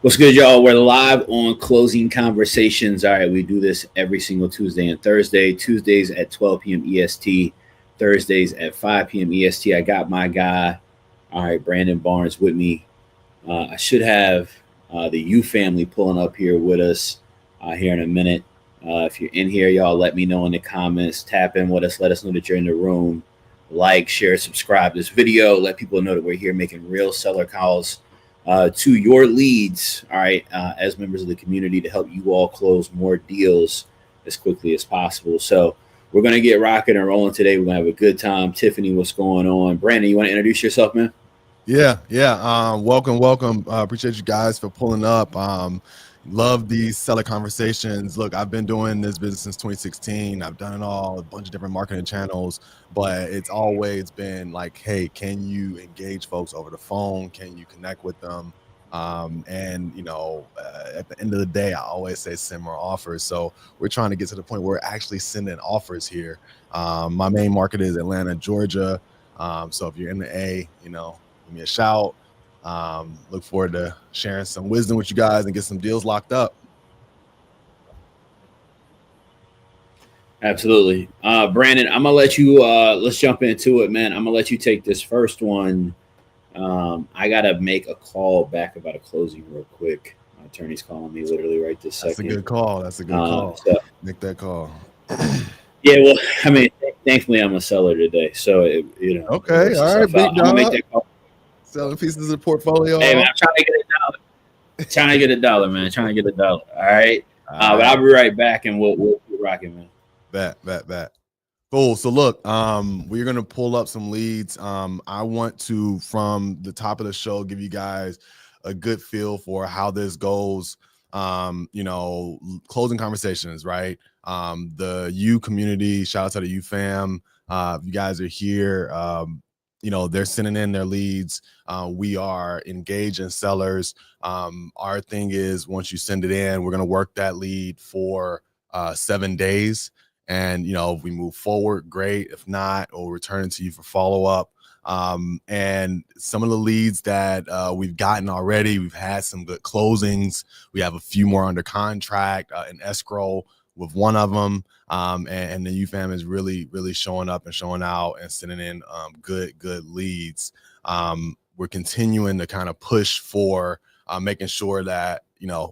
What's good, y'all? We're live on Closing Conversations. All right, we do this every single Tuesday and Thursday. Tuesdays at 12 p.m. EST, Thursdays at 5 p.m. EST. I got my guy, all right, Brandon Barnes with me. I should have the U family pulling up here with us here in a minute. If you're in here, y'all let me know in the comments. Tap in with us. Let us know that you're in the room. Like, share, subscribe this video. Let people know that we're here making real seller calls to your leads, all right, as members of the community to help you all close more deals as quickly as possible. So we're going to get rocking and rolling today. We're going to have a good time. Tiffany, what's going on? Brandon, you want to introduce yourself, man? Yeah. Welcome. Appreciate you guys for pulling up. Love these seller conversations. Look, I've been doing this business since 2016. I've done it all, a bunch of different marketing channels, but it's always been like, hey, can you engage folks over the phone? Can you connect with them? At the end of the day, I always say send more offers. So we're trying to get to the point where we're actually sending offers here. My main market is Atlanta, Georgia. So if you're in the A, give me a shout. Look forward to sharing some wisdom with you guys and get some deals locked up. Absolutely. Brandon, I'm going to let you, let's jump into it, man. I'm going to let you take this first one. I got to make a call back about a closing real quick. My attorney's calling me literally right this second. That's a good call. So, make that call. Yeah, well, I mean, thankfully I'm a seller today. So, okay. All right, big I'm going to make that call. Selling pieces of the portfolio. Hey, man, I'm trying to get $1. Trying to get $1, man. Trying to get $1. All right. But I'll be right back and we'll keep rocking, man. Bet. Cool. So look, we're gonna pull up some leads. I want to, from the top of the show, give you guys a good feel for how this goes. Closing conversations, right? The U community, shout out to the U fam. You guys are here. They're sending in their leads. We are engaging sellers. Our thing is, once you send it in, we're going to work that lead for 7 days. And, if we move forward, great. If not, we'll return it to you for follow-up. And some of the leads that we've gotten already, we've had some good closings. We have a few more under contract in escrow with one of them. And the UFAM is really, really showing up and showing out and sending in good leads. We're continuing to kind of push for making sure that,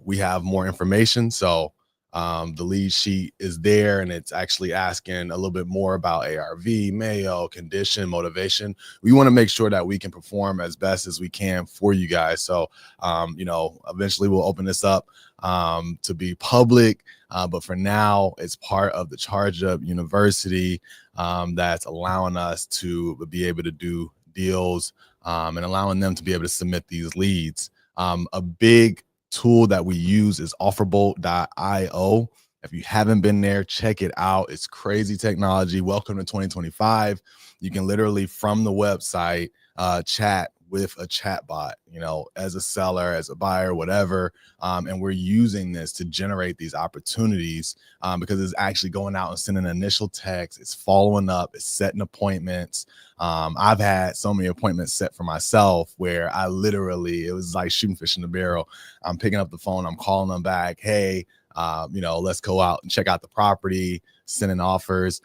we have more information. So the lead sheet is there, and it's actually asking a little bit more about ARV, Mayo, condition, motivation. We want to make sure that we can perform as best as we can for you guys. So, eventually we'll open this up to be public. But for now, it's part of the Charge Up University that's allowing us to be able to do deals and allowing them to be able to submit these leads. A big tool that we use is offerbolt.io. If you haven't been there, check it out. It's crazy technology. Welcome to 2025. You can literally, from the website, chat with a chat bot, as a seller, as a buyer, whatever. And we're using this to generate these opportunities because it's actually going out and sending an initial text. It's following up. It's setting appointments. I've had so many appointments set for myself where it was like shooting fish in the barrel. I'm picking up the phone. I'm calling them back. Hey, let's go out and check out the property, sending offers.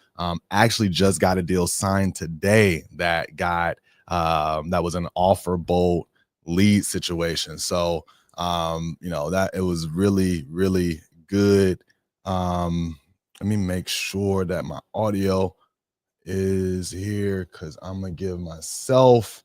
Actually just got a deal signed today that was an OfferBolt lead situation. So, that it was really, really good. Let me make sure that my audio is here because I'm going to give myself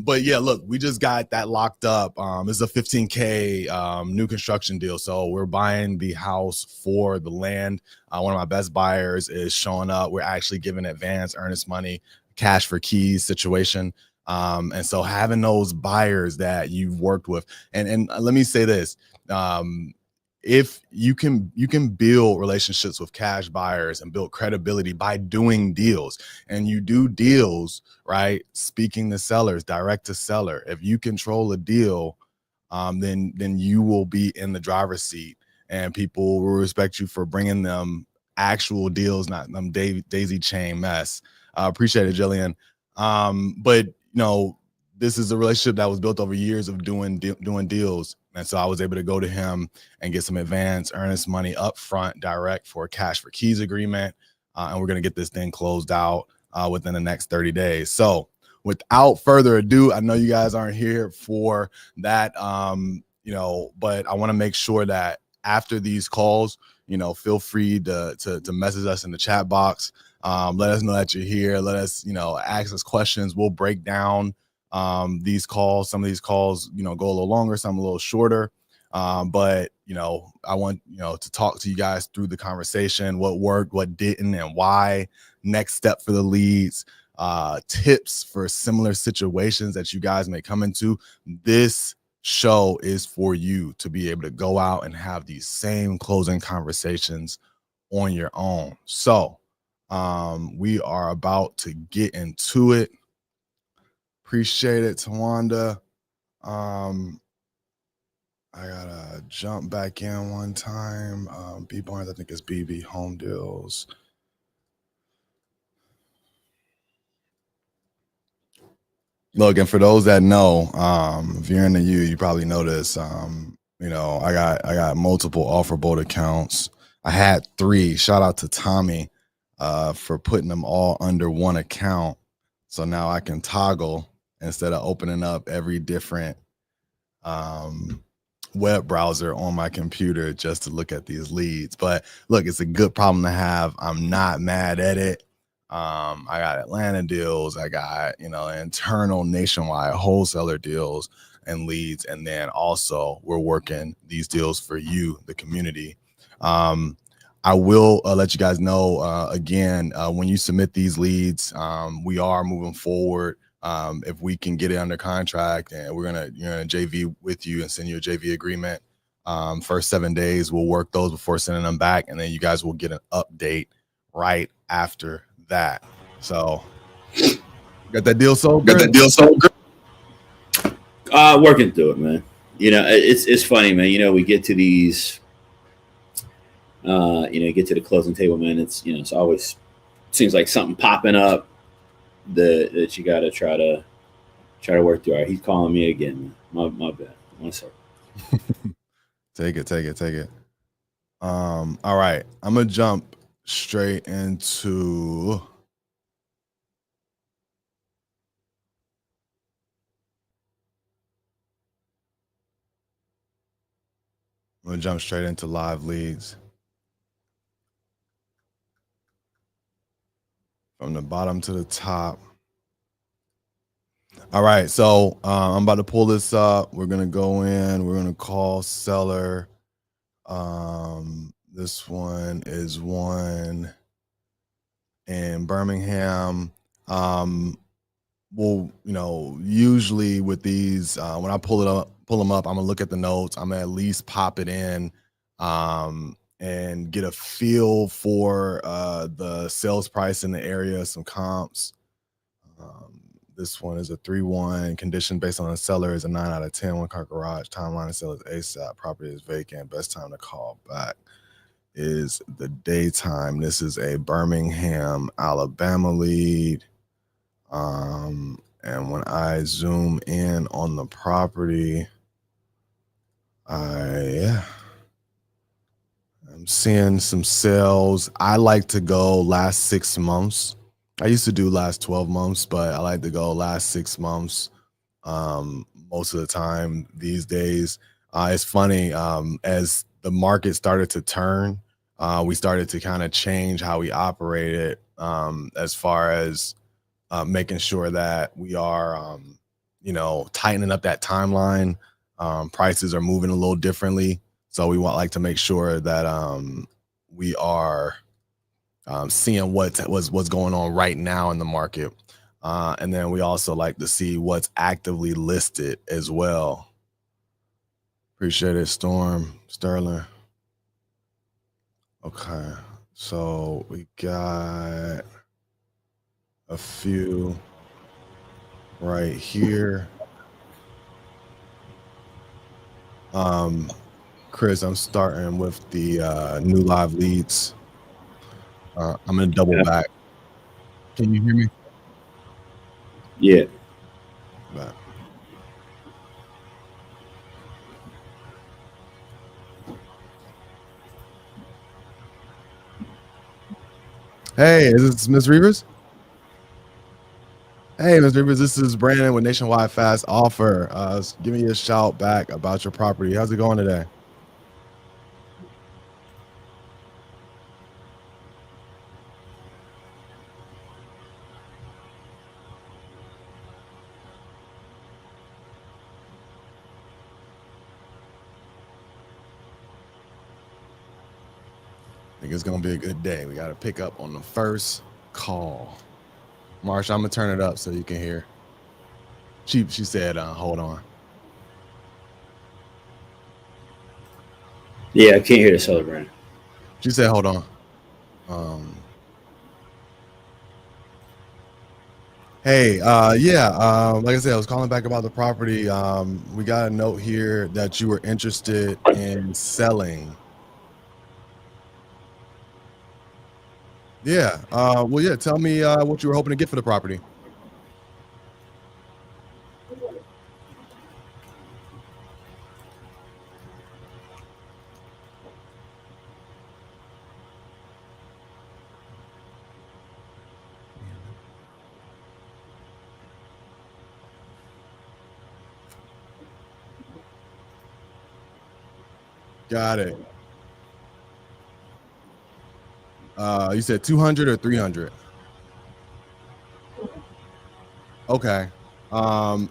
but yeah, look, we just got that locked up. It's a $15K new construction deal. So we're buying the house for the land. One of my best buyers is showing up. We're actually giving advance earnest money, cash for keys situation. And so having those buyers that you've worked with, and let me say this, if you can build relationships with cash buyers and build credibility by doing deals, and you do deals, right? Speaking to sellers, direct to seller. If you control a deal, then you will be in the driver's seat, and people will respect you for bringing them actual deals, not them daisy chain mess. Appreciate it, Jillian. But this is a relationship that was built over years of doing deals. And so I was able to go to him and get some advance earnest money up front direct for a cash for keys agreement. And we're going to get this thing closed out within the next 30 days. So without further ado, I know you guys aren't here for that, but I want to make sure that after these calls, feel free to message us in the chat box. Let us know that you're here. Let us, ask us questions. We'll break down these calls. Some of these calls, go a little longer, some a little shorter. But I want, to talk to you guys through the conversation, what worked, what didn't, and why. Next step for the leads, tips for similar situations that you guys may come into. This show is for you to be able to go out and have these same closing conversations on your own. So we are about to get into it. Appreciate it, Tawanda. I gotta jump back in one time. B Barnes, I think it's BB Home Deals. Look, and for those that know, if you're in the U, you probably know this. I got multiple OfferBolt accounts. I had 3. Shout out to Tommy for putting them all under one account. So now I can toggle instead of opening up every different web browser on my computer just to look at these leads. But look, it's a good problem to have. I'm not mad at it. I got Atlanta deals. I got, internal nationwide wholesaler deals and leads. And then also we're working these deals for you, the community. I will let you guys know again, when you submit these leads, we are moving forward. If we can get it under contract, and we're gonna JV with you and send you a JV agreement. First 7 days, we'll work those before sending them back, and then you guys will get an update right after that. So, got that deal sold? Good. Working through it, man. It's funny, man. We get to these, get to the closing table, man. It's it's always seems like something popping up that you gotta try to work through. All right, he's calling me again. My bad. 1 second. Take it. All right, I'm gonna jump straight into live leads. From the bottom to the top. All right, so I'm about to pull this up. We're gonna go in. We're gonna call seller. This one is one in Birmingham. Well, usually with these, when I pull them up, I'm gonna look at the notes. I'm gonna at least pop it in. And get a feel for the sales price in the area, some comps. This one is a 3-1. Condition based on the seller is a 9 out of 10. 1-car garage. Timeline to sell is ASAP. Property is vacant. Best time to call back is the daytime. This is a Birmingham, Alabama lead. And when I zoom in on the property, I'm seeing some sales. I like to go last 6 months. I used to do last 12 months, but I like to go last 6 months most of the time these days. It's funny, as the market started to turn, we started to kind of change how we operated as far as making sure that we are, tightening up that timeline. Prices are moving a little differently. So we like to make sure that we are seeing what's going on right now in the market. And then we also like to see what's actively listed as well. Appreciate it, Sterling. Okay, so we got a few right here. Chris, I'm starting with the new live leads. I'm gonna double back. Can you hear me? Yeah. Hey, is this Ms. Reavers? Hey, Ms. Reavers, this is Brandon with Nationwide Fast Offer. Give me a shout back about your property. How's it going today? I think it's gonna be a good day. We gotta pick up on the first call. Marsha, I'm gonna turn it up so you can hear. She said, hold on. Yeah, I can't hear the seller, Brandon. She said, hold on. Hey, yeah, like I said, I was calling back about the property. We got a note here that you were interested in selling. Yeah. Well, yeah. Tell me what you were hoping to get for the property. Got it. You said 200 or 300? Okay.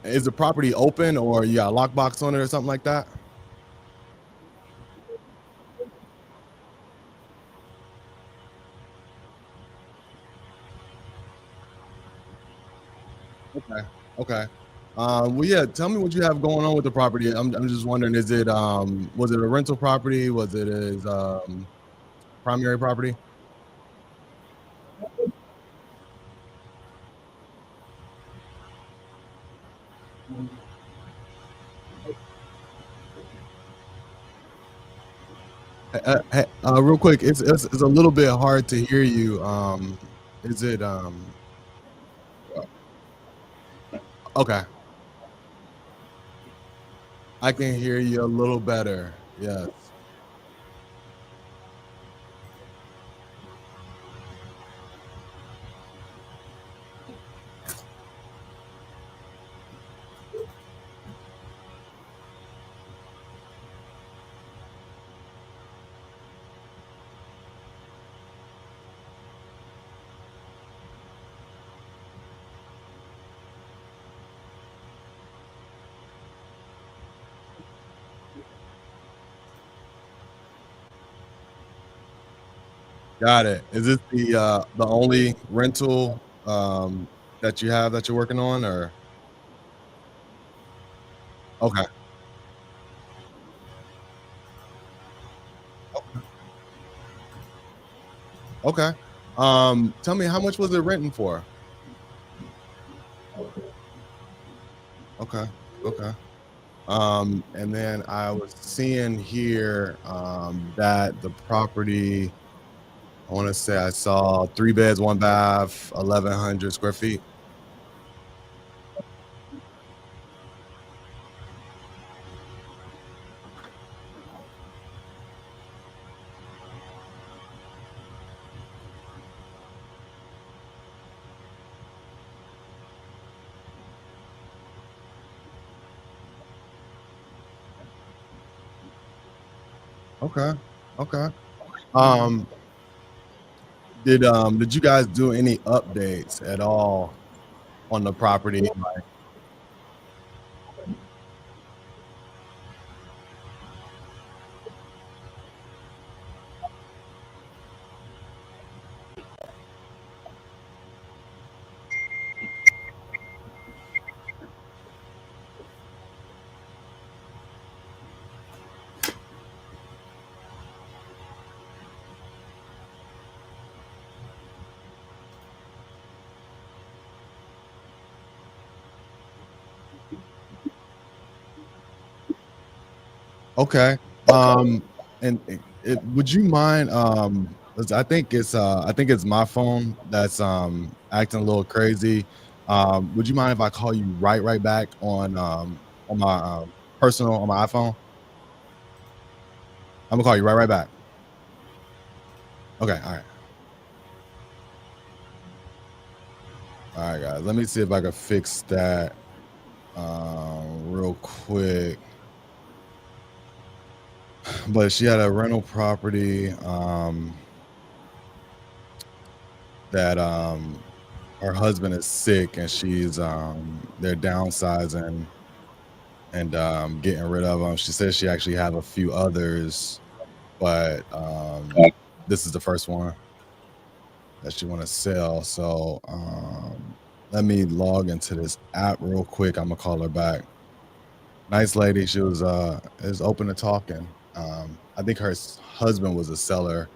Is the property open or you got a lockbox on it or something like that? Okay. Okay. Well, yeah. Tell me what you have going on with the property. I'm just wondering, is it was it a rental property? Was it his primary property? Real quick, it's a little bit hard to hear you. Is it okay? I can hear you a little better. Yes. Got it. Is this the only rental that you have that you're working on, or okay? Okay. Tell me, how much was it renting for? Okay. Okay. And then I was seeing here that the property, I want to say I saw 3 beds, 1 bath, 1,100 square feet. Okay. Okay. Um, did you guys do any updates at all on the property? Okay. And would you mind 'cause I think it's my phone that's acting a little crazy. Would you mind if I call you right back on my personal on my iPhone? I'm gonna call you right back. Okay, all right. All right, guys. Let me see if I can fix that real quick. But she had a rental property that her husband is sick, and she's they're downsizing and getting rid of them. She says she actually have a few others, but this is the first one that she want to sell. So let me log into this app real quick. I'm gonna call her back. Nice lady. She was is open to talking. I think her husband was a seller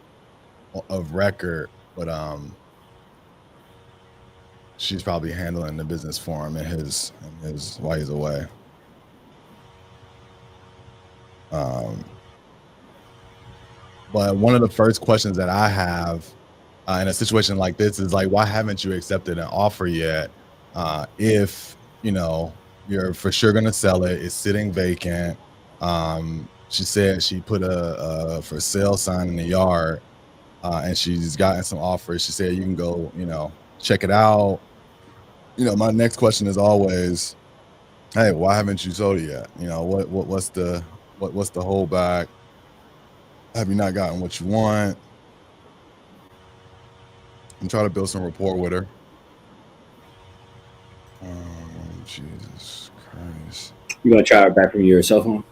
of record, but she's probably handling the business for him and his while he's away. But one of the first questions that I have in a situation like this is like, why haven't you accepted an offer yet? If you know you're for sure gonna sell it, it's sitting vacant. She said she put a for sale sign in the yard, and she's gotten some offers. She said you can go, check it out. My next question is always, hey, why haven't you sold it yet? What's the holdback? Have you not gotten what you want? I'm trying to build some rapport with her. Jesus Christ. You gonna try it back from your cell phone?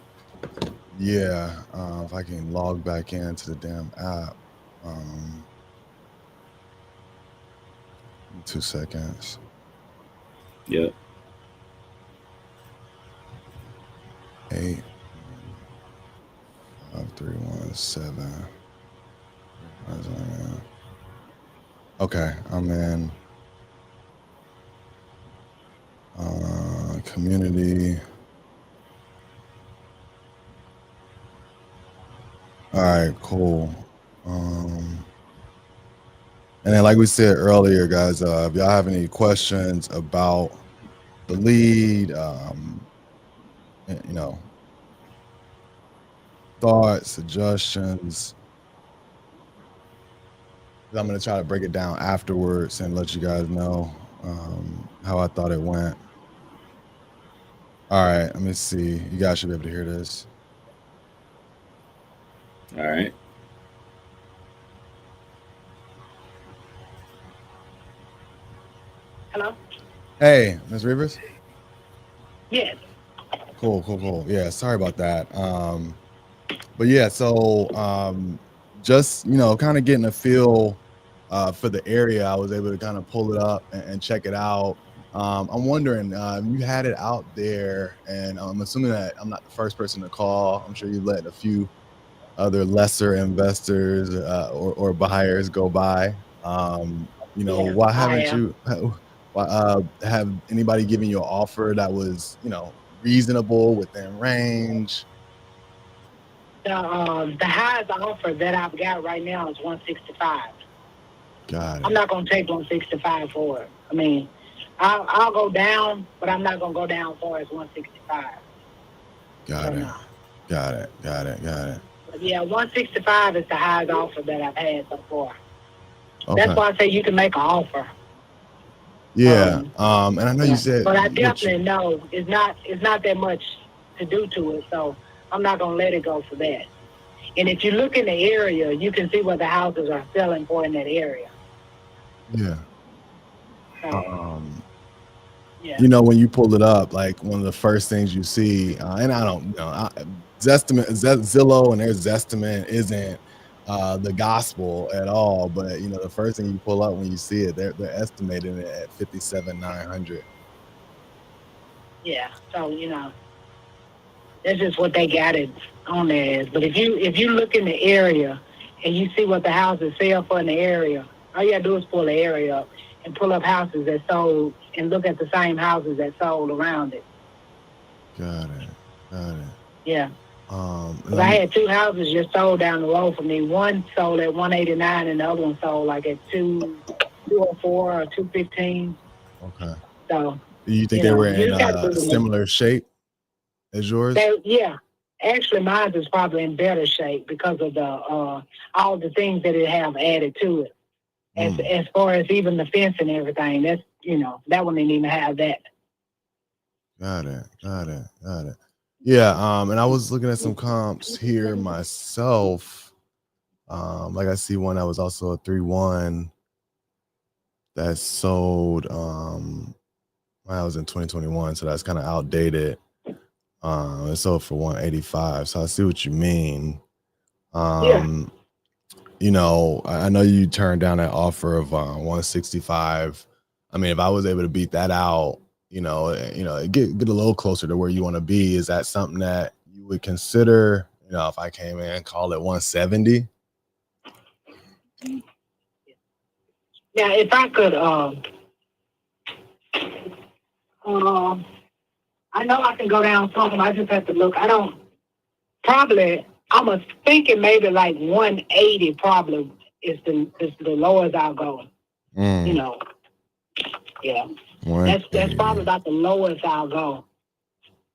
Yeah, if I can log back into the damn app. 2 seconds. Yep. 8 5 3 1 7. Okay, I'm in community. All right, cool. And then, like we said earlier, guys, if y'all have any questions about the lead, thoughts, suggestions, I'm going to try to break it down afterwards and let you guys know how I thought it went. All right, let me see. You guys should be able to hear this. All right. Hello? Hey, Ms. Rivers? Yes. Cool. Yeah, sorry about that. But yeah, so just, kind of getting a feel for the area, I was able to kind of pull it up and check it out. I'm wondering, you had it out there, and I'm assuming that I'm not the first person to call. I'm sure you let a few other lesser investors or buyers go by. Why haven't you? Have anybody given you an offer that was, reasonable within range? The highest offer that I've got right now is 165. Got it. I'm not gonna take 165 for it. I mean, I'll go down, but I'm not gonna go down for as 165. Got it. No. Got it. But yeah, 165 is the highest offer that I've had so far. Okay. That's why I say you can make an offer. Yeah. And I know you said, but I definitely know it's not that much to do to it, so I'm not gonna let it go for that. And if you look in the area, you can see what the houses are selling for in that area. Yeah. Yeah. When you pull it up, like one of the first things you see, and I don't know, Zillow and their Zestimate isn't the gospel at all, but the first thing you pull up when you see it, they're estimating it at 57,900. Yeah, so that's just what they got it on there as. But if you look in the area and you see what the houses sell for in the area, all you gotta do is pull the area up and pull up houses that sold and look at the same houses that sold around it. Got it. Yeah. I had two houses just sold down the road from me. One sold at 189 and the other one sold like at 204 or 215. Okay. So you think they were in a similar shape as yours? Yeah. Actually, mine is probably in better shape because of the all the things that it have added to it. As far as even the fence and everything, that one didn't even have that. Got it. Yeah, and I was looking at some comps here myself. Like I see one that was also a 3-1 that sold. That was in 2021, so that's kind of outdated. It sold for 185. So I see what you mean. I know you turned down that offer of 165. I mean, if I was able to beat that out, get a little closer to where you want to be. Is that something that you would consider? If I came in and call it 170. Now, if I could, I know I can go down some. I just have to look. I'm thinking maybe like 180 probably is the lowest I'll go. Yeah. That's probably about the lowest I'll go.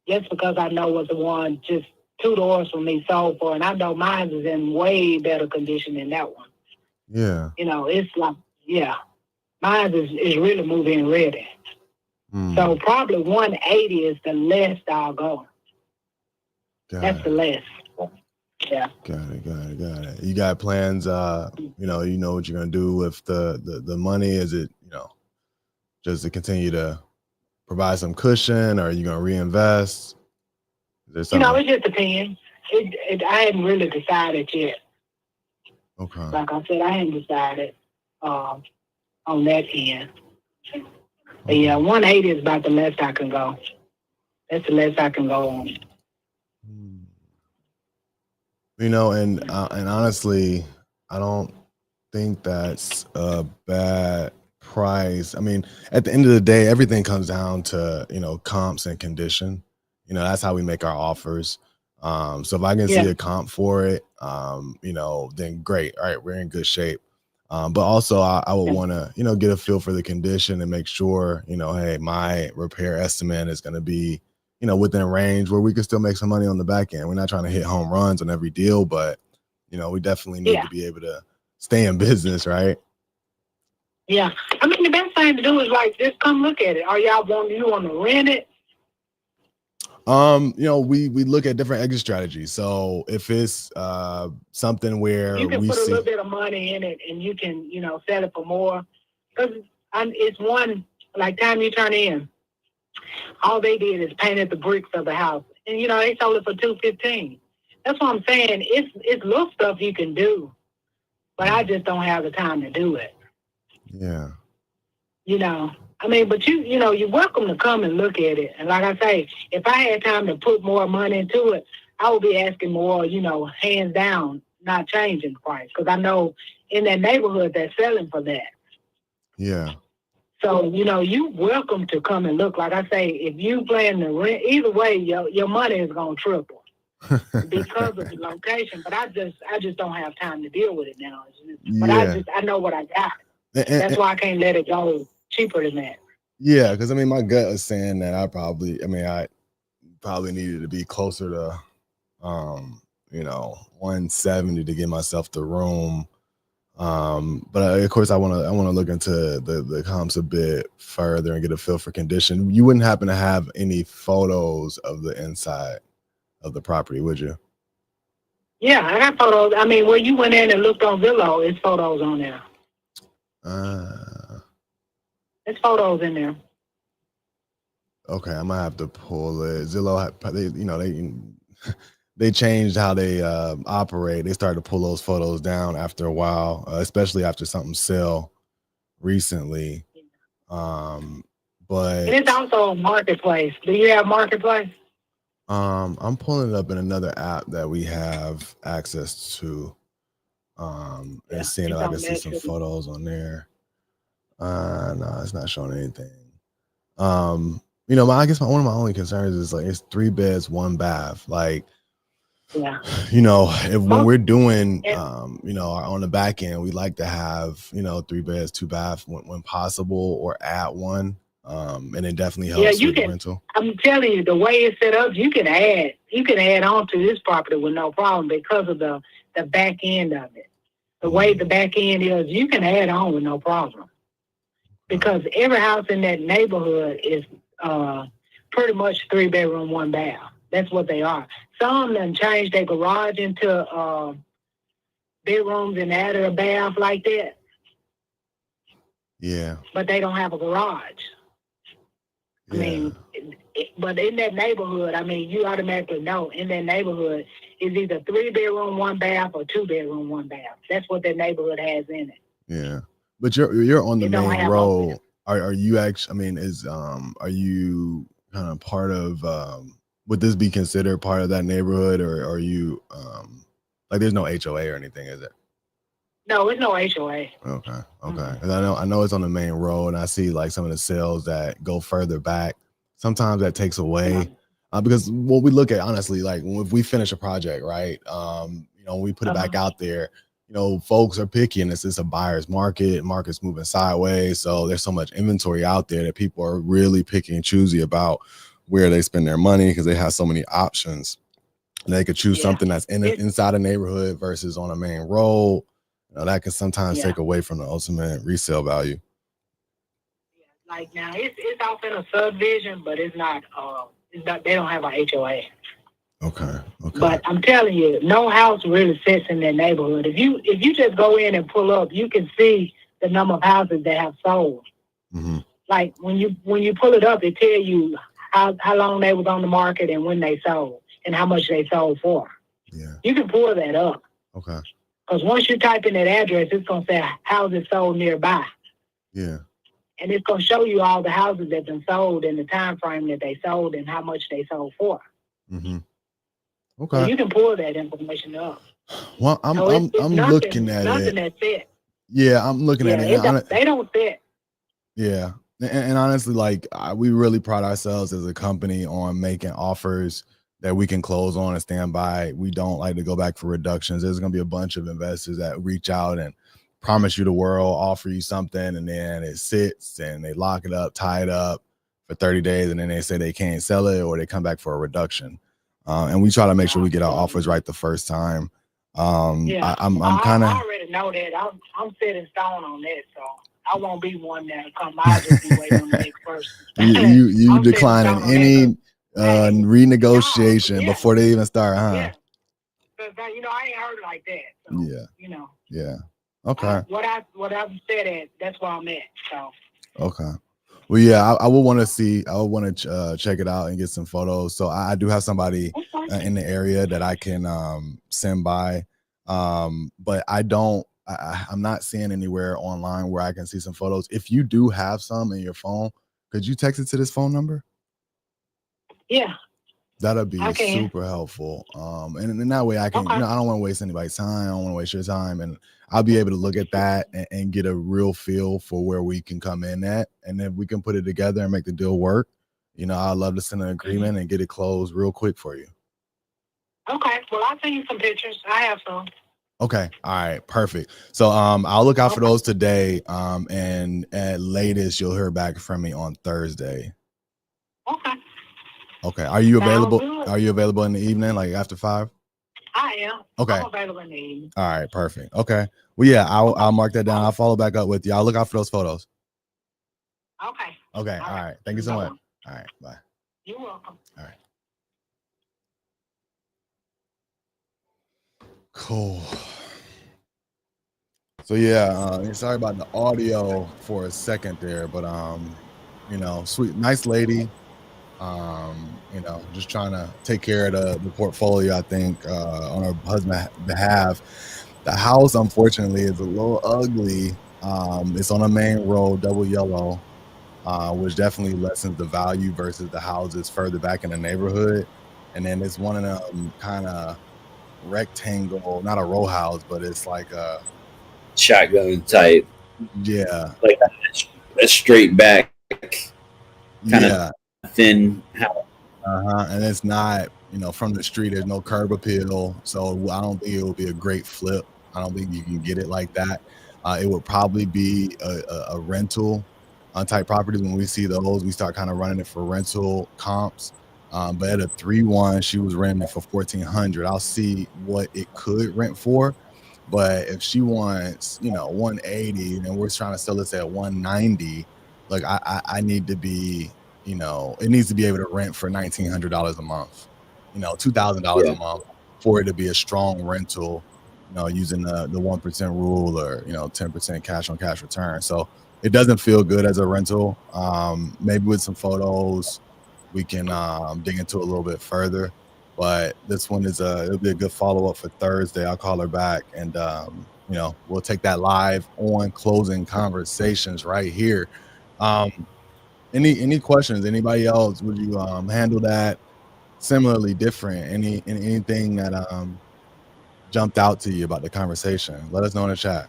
Just because I know what the one just 2 doors from me sold for, and I know mine is in way better condition than that one. Yeah. It's like, mine is really move-in ready. So probably 180 is the less I'll go. That's the less. Yeah. Got it. You got plans, you know what you're gonna do with the money. Is it, just to continue to provide some cushion, or are you gonna reinvest? Is there it just depends. I hadn't really decided yet. Okay. Like I said, I hadn't decided on that end. But yeah, 180 is about the less I can go. That's the less I can go on. And honestly, I don't think that's a bad price. I mean, at the end of the day, everything comes down to, comps and condition. That's how we make our offers. So if I can see a comp for it, then great. All right, we're in good shape. But also I would want to, get a feel for the condition and make sure, hey, my repair estimate is going to be, within range where we can still make some money on the back end. We're not trying to hit home runs on every deal, but, we definitely need to be able to stay in business, right? Yeah. I mean, the best thing to do is just come look at it. Are you want to rent it? We look at different exit strategies. So if it's something where you can put a little bit of money in it and you can, sell it for more. Because it's one, like time you turn in, all they did is painted the bricks of the house. And, they sold it for $215. That's what I'm saying. It's little stuff you can do, but I just don't have the time to do it. Yeah. I mean, but you're welcome to come and look at it. And like I say, if I had time to put more money into it, I would be asking more, hands down, not changing the price. Because I know in that neighborhood they're selling for that. Yeah. So, you're welcome to come and look. Like I say, if you plan to rent, either way, your money is going to triple because of the location. But I just don't have time to deal with it now. But I know what I got. That's why I can't let it go cheaper than that. Yeah, because my gut is saying that I probably needed to be closer to 170 to get myself the room. But of course I want to look into the comps a bit further and get a feel for condition. You wouldn't happen to have any photos of the inside of the property, would you? Yeah, I got photos. I mean, where you went in and looked on Zillow, it's photos on there. There's photos in there. Okay, I might have to pull it. Zillow, they changed how they operate. They started to pull those photos down after a while, especially after something sell recently. But it's also a Marketplace. Do you have Marketplace? I'm pulling it up in another app that we have access to. And seeing if I can see some photos on there. No, it's not showing anything. I guess one of my only concerns is it's 3 beds, 1 bath. When we're doing, on the back end, we like to have, 3 beds, 2 baths when possible, or add one. And it definitely helps with rental. I'm telling you, the way it's set up, you can add on to this property with no problem because of the back end of it. The way the back end is, you can add on with no problem. because every house in that neighborhood is pretty much 3-bedroom, 1 bath. That's what they are. Some done changed their garage into bedrooms and added a bath like that. Yeah. But they don't have a garage. I mean, but in that neighborhood, I mean, you automatically know in that neighborhood is either 3-bedroom, 1 bath or 2-bedroom, 1 bath. That's what that neighborhood has in it. Yeah. But you're on the It don't main have road. Are you actually, I mean, are you kind of part of would this be considered part of that neighborhood, or are you like there's no HOA or anything, is it? No, it's no HOA. Okay. And I know it's on the main road, and I see like some of the sales that go further back. Sometimes that takes away because what we look at, honestly, like if we finish a project, right? You know, we put it back out there. You know, folks are picky, and it's a buyer's market. Market's moving sideways, so there's so much inventory out there that people are really picky and choosy about where they spend their money because they have so many options. And they could choose something that's inside a neighborhood versus on a main road. You know, that can sometimes take away from the ultimate resale value. Like now, it's off in a subdivision, but it's not. They don't have a HOA. Okay. But I'm telling you, no house really sits in that neighborhood. If you just go in and pull up, you can see the number of houses that have sold. Mm-hmm. Like when you pull it up, it tell you how long they was on the market and when they sold and how much they sold for. Yeah. You can pull that up. Okay. Because once you type in that address, it's gonna say houses sold nearby. Yeah. And it's gonna show you all the houses that been sold and the time frame that they sold and how much they sold for. Mm-hmm. Okay. So you can pull that information up. Well, I'm looking at nothing it. That's it. Yeah, I'm looking at it. They don't fit. Yeah. And honestly, like we really pride ourselves as a company on making offers that we can close on and stand by. We don't like to go back for reductions. There's going to be a bunch of investors that reach out and promise you the world, offer you something, and then it sits and they lock it up, tie it up for 30 days, and then they say they can't sell it or they come back for a reduction. And we try to make sure we get our offers right the first time. I'm kind of. I already know that. I'm set in stone on that, so I won't be one that'll come. I'll just be waiting on the next person. You declining any renegotiation before they even start, huh? Yeah. Because you know, I ain't heard like that. So, you know. Yeah. Okay. What I've said at, that's where I'm at. So. Okay. Well, yeah, I would want to see. I would want to check it out and get some photos. So I do have somebody in the area that I can send by, but I'm not seeing anywhere online where I can see some photos. If you do have some in your phone, could you text it to this phone number? Yeah. That'll be super helpful. And in that way I can, you know, I don't want to waste anybody's time. I don't want to waste your time. And I'll be able to look at that and get a real feel for where we can come in at. And then we can put it together and make the deal work. You know, I'd love to send an agreement and get it closed real quick for you. Okay. Well, I'll send you some pictures. I have some. Okay. All right. Perfect. So I'll look out for those today. And at latest you'll hear back from me on Thursday. Okay. Okay. Are you available? Are you available in the evening, like after 5? I am. Okay. I'm available in the evening. All right. Perfect. Okay. Well, yeah, I'll mark that down. I'll follow back up with you. I'll look out for those photos. Okay. Okay. All right. Thank you so much. All right. Bye. You're welcome. All right. Cool. So yeah, sorry about the audio for a second there, but you know, sweet, nice lady. You know, just trying to take care of the portfolio, I think, on her husband's behalf. The house, unfortunately, is a little ugly. It's on a main road, double yellow, which definitely lessens the value versus the houses further back in the neighborhood. And then it's one of them kind of rectangle, not a row house, but it's like a shotgun type. Yeah. Like a straight back kind of thin house. And it's not, you know, from the street, there's no curb appeal. So I don't think it will be a great flip. I don't think you can get it like that. It would probably be a rental type property. When we see those, we start kind of running it for rental comps. But at a 3-1, she was renting it for $1,400. I'll see what it could rent for. But if she wants, you know, 180 and we're trying to sell this at 190, look, I need to be, it needs to be able to rent for $1,900 a month, $2,000 Yeah. a month for it to be a strong rental, using the 1% rule or 10% cash on cash return. So it doesn't feel good as a rental. Maybe with some photos we can dig into a little bit further. But this one it'll be a good follow-up for Thursday. I'll call her back and we'll take that live on Closing Conversations right here. Any questions? Anybody else? Would you handle that similarly different? Anything that jumped out to you about the conversation? Let us know in the chat.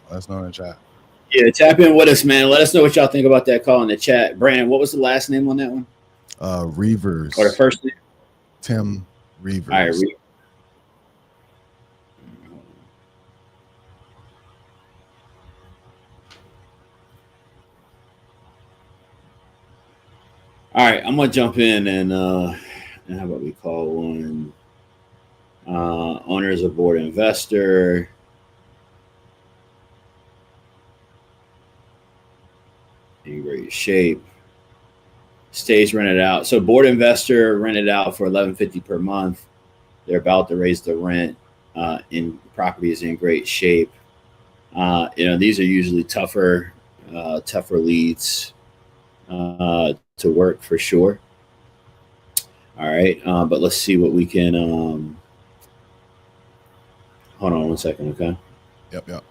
Yeah, tap in with us, man. Let us know what y'all think about that call in the chat. Brandon, what was the last name on that one? Reavers. Or the first name? Tim Reavers. All right, all right, I'm gonna jump in and how about we call one owners aboard investor. In great shape. Stays rented out. So board investor rented out for $11.50 per month. They're about to raise the rent. In property is in great shape. These are usually tougher leads to work for sure. All right, but let's see what we can. Hold on 1 second, okay? Yep.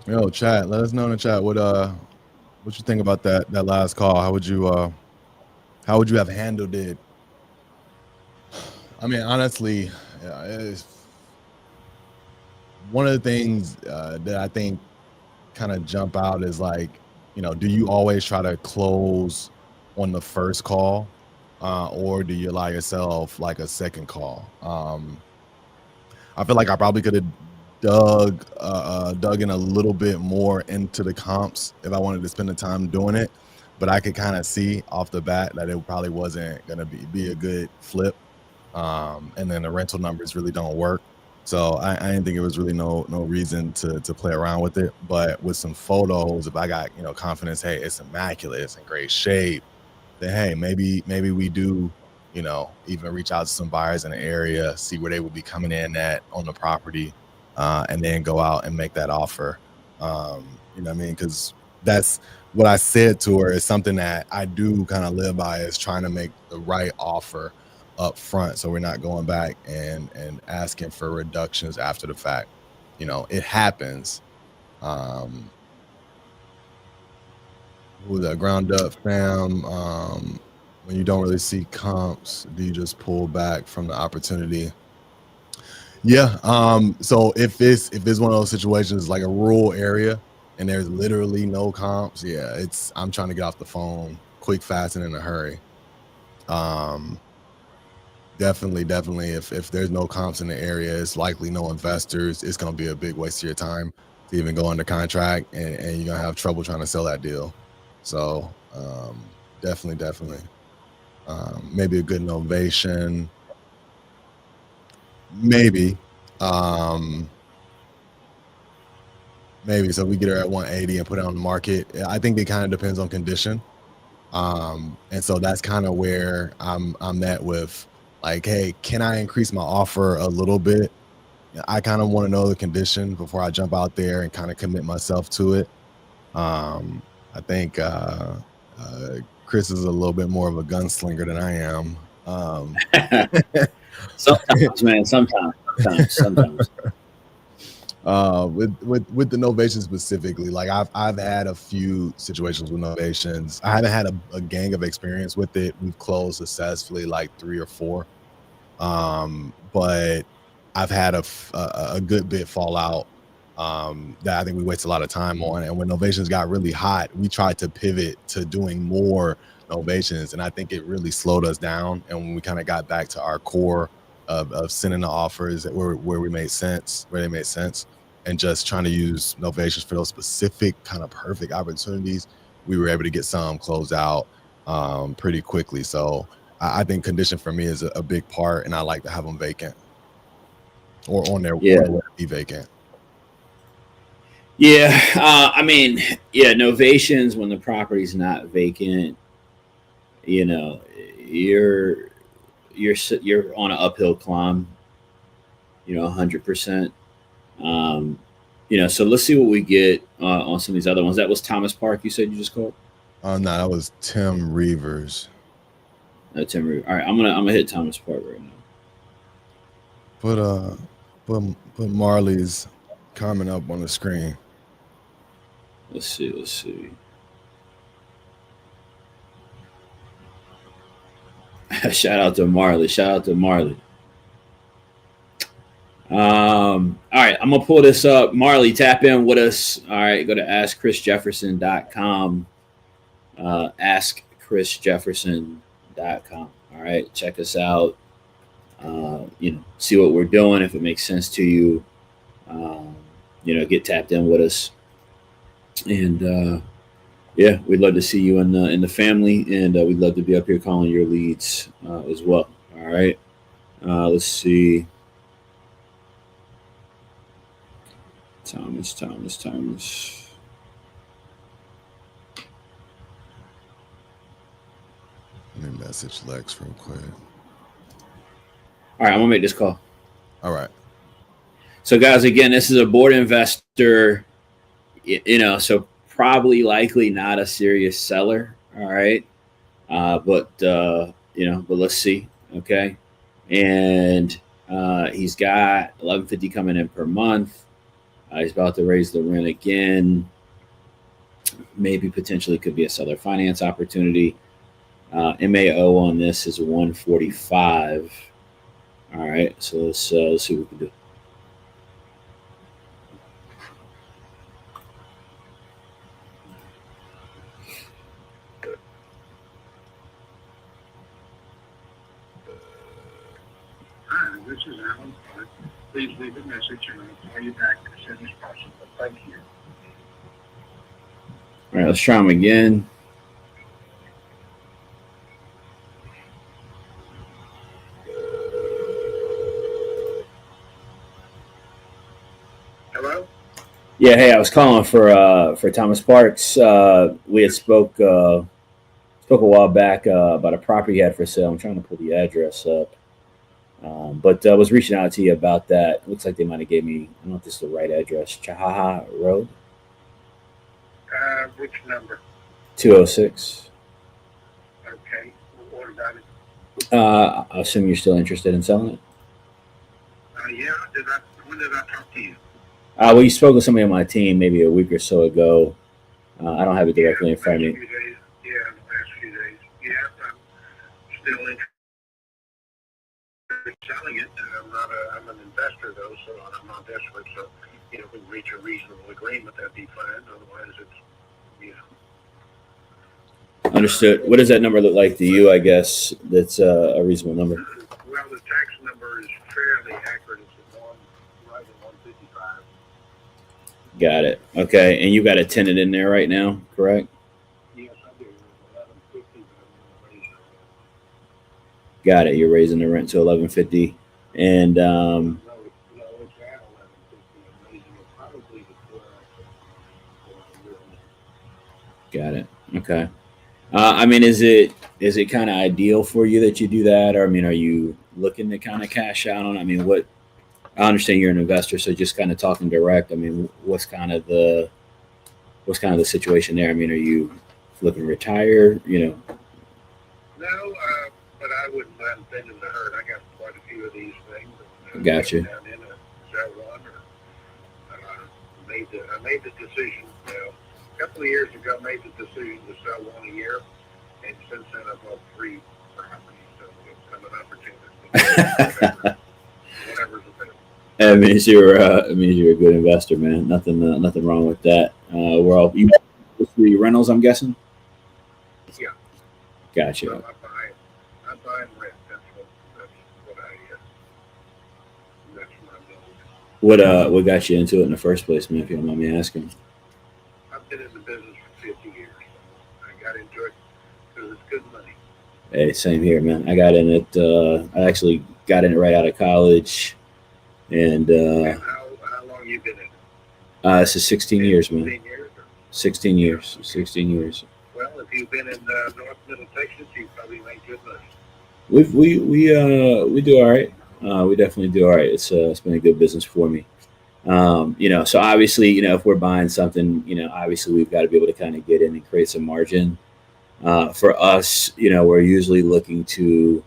Yo, chat. Let us know in the chat what you think about that last call. How would you have handled it? I mean, honestly, it's one of the things that I think kind of jump out is like, do you always try to close on the first call, or do you allow yourself like a second call? I feel like I probably could have dug in a little bit more into the comps if I wanted to spend the time doing it, but I could kind of see off the bat that it probably wasn't going to be a good flip, and then the rental numbers really don't work. So I didn't think it was really no reason to play around with it. But with some photos, if I got confidence, hey, it's immaculate, it's in great shape, then hey, maybe we do even reach out to some buyers in the area, see where they would be coming in at on the property, and then go out and make that offer. You know what I mean? Because that's what I said to her is something that I do kind of live by, is trying to make the right offer up front, so we're not going back and asking for reductions after the fact. It happens. With that ground up fam, when you don't really see comps, do you just pull back from the opportunity? Yeah. So if it's one of those situations like a rural area and there's literally no comps, yeah, I'm trying to get off the phone quick, fast, and in a hurry. Definitely. If there's no comps in the area, it's likely no investors. It's going to be a big waste of your time to even go under contract, and you're going to have trouble trying to sell that deal. So definitely. Maybe a good novation. Maybe. Maybe. So we get her at 180 and put it on the market. I think it kind of depends on condition. And so that's kind of where I'm at with, like, hey, can I increase my offer a little bit? I kind of want to know the condition before I jump out there and kind of commit myself to it. I think Chris is a little bit more of a gunslinger than I am. Sometimes, man. Sometimes. With the novation specifically, like I've had a few situations with novations. I haven't had a gang of experience with it. We've closed successfully like 3 or 4, but I've had a good bit fall out that I think we waste a lot of time on. And when novations got really hot, we tried to pivot to doing more novations, and I think it really slowed us down. And when we kind of got back to our core of sending the offers where they made sense, and just trying to use novations for those specific kind of perfect opportunities, we were able to get some closed out pretty quickly. So I think condition for me is a big part, and I like to have them vacant or on their way to be vacant. Yeah, I mean, yeah, novations when the property's not vacant, you know, you're you're on an uphill climb, 100%. Um, so let's see what we get on some of these other ones. That was Thomas Park. You said you just called. No, that was Tim Reavers. Tim Reed. All right, I'm gonna hit Thomas Park right now. Put Marley's comment up on the screen. Let's see. Shout out to Marley. All right, I'm gonna pull this up. Marley, tap in with us. All right, go to askchrisjefferson.com. Askchrisjefferson.com. All right, check us out. See what we're doing. If it makes sense to you, get tapped in with us. And yeah, we'd love to see you in the family, and we'd love to be up here calling your leads as well. All right, let's see. Thomas. Let me message Lex real quick. All right, I'm gonna make this call. All right. So, guys, again, this is a board investor. So probably likely not a serious seller. All right, but let's see. Okay, and he's got 1150 coming in per month. He's about to raise the rent again. Maybe potentially could be a seller finance opportunity. MAO on this is 145. All right, so let's see what we can do. Hi, this is Alan. Please leave a message and I'll call you back as soon as possible. Thank you. All right, let's try him again. Hello? Yeah, hey, I was calling for Thomas Parks. We had spoke a while back about a property he had for sale. I'm trying to pull the address up, but I was reaching out to you about that. It looks like they might have gave me. I don't know if this is the right address. Chihaha Road. Which number? 206. Okay. What about it? I assume you're still interested in selling it. Yeah. When did I talk to you? Well, you spoke with somebody on my team maybe a week or so ago. I don't have it directly in front of me. Yeah, the last few days. Yeah, I'm still interested in selling it. I'm an investor though, so I'm not desperate. So, if we can reach a reasonable agreement, that'd be fine. Otherwise, it's, Understood. What does that number look like to you? I guess that's a reasonable number. Well, the tax number is fairly accurate. It's right at 155. Got it. Okay, and you got a tenant in there right now, correct? Yes, I do. 1150, but I'm going to raise it. Got it. You're raising the rent to 1150, and No, it's at 1150. I'm raising it probably to 12. got it. Okay. I mean, is it kind of ideal for you that you do that, or I mean, are you looking to kind of cash out on? I mean, what? I understand you're an investor, so just kind of talking direct. I mean, what's kind of the situation there? I mean, are you looking to retire? No, but I wouldn't mind bending the herd. I got quite a few of these things. Gotcha. Down in a sell one, I made the decision. A couple of years ago, made the decision to sell one a year, and since then I've bought 3 properties. So it's come an opportunity. Whatever's available. It means you're a good investor, man. Nothing wrong with that. We're all you the rentals, I'm guessing. Yeah. Gotcha. So I buy and rent. That's my goal. What got you into it in the first place, man? If you don't mind me asking. I've been in the business for 50 years. So I got into it because it's good money. Hey, same here, man. I got in it. I actually got in it right out of college, and And how long you been in it? This is 16 years, man. 16 years? 16 years. 16 years. Well, if you've been in North Middle Texas, you probably made good money. We do all right. We definitely do all right. It's been a good business for me. So obviously, if we're buying something, obviously we've got to be able to kind of get in and create some margin. For us, we're usually looking to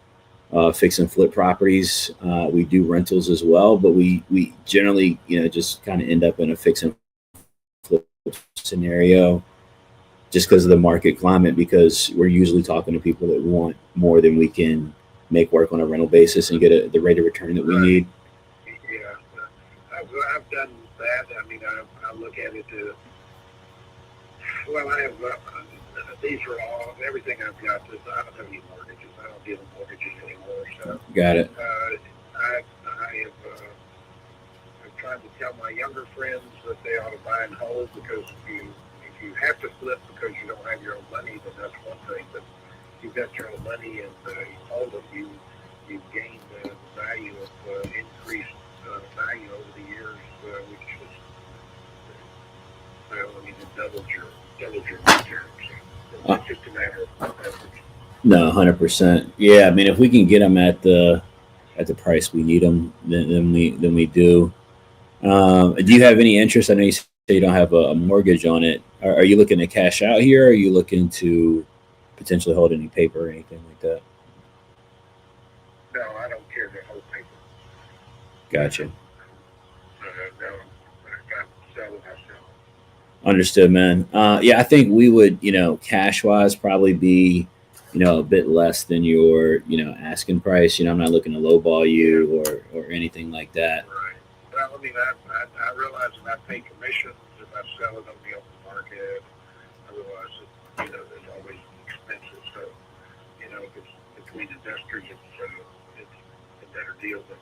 fix and flip properties. We do rentals as well, but we generally, just kind of end up in a fix and flip scenario just because of the market climate, because we're usually talking to people that want more than we can make work on a rental basis and get the rate of return that we need. Yeah, I've done that. I mean, I look at it. Well, I have these are all everything I've got. I don't have any mortgages. I don't deal with mortgages anymore. So Got it. I have. I'm trying to tell my younger friends that they ought to buy and hold, because if you have to flip because you don't have your own money, then that's one thing. But if you've got your own money and you hold it, you've gained the value of increased value over the years, which is, well, I mean, it doubled your return. So it's just a matter of effort. No, 100%. Yeah, I mean, if we can get them at the price we need them, then we do. Do you have any interest? I know you say you don't have a mortgage on it. Are you looking to cash out here? Or are you looking to potentially hold any paper or anything like that? No, I don't care to hold paper. Gotcha. No, I got to sell it myself. Understood, man. Yeah, I think we would, cash wise probably be, a bit less than your, asking price. I'm not looking to lowball you or anything like that. Right. Well, I mean, I realize that I pay commissions if I sell it on the open market. I realize that, there's always expenses. So, if it's between investors, it's a better deal than,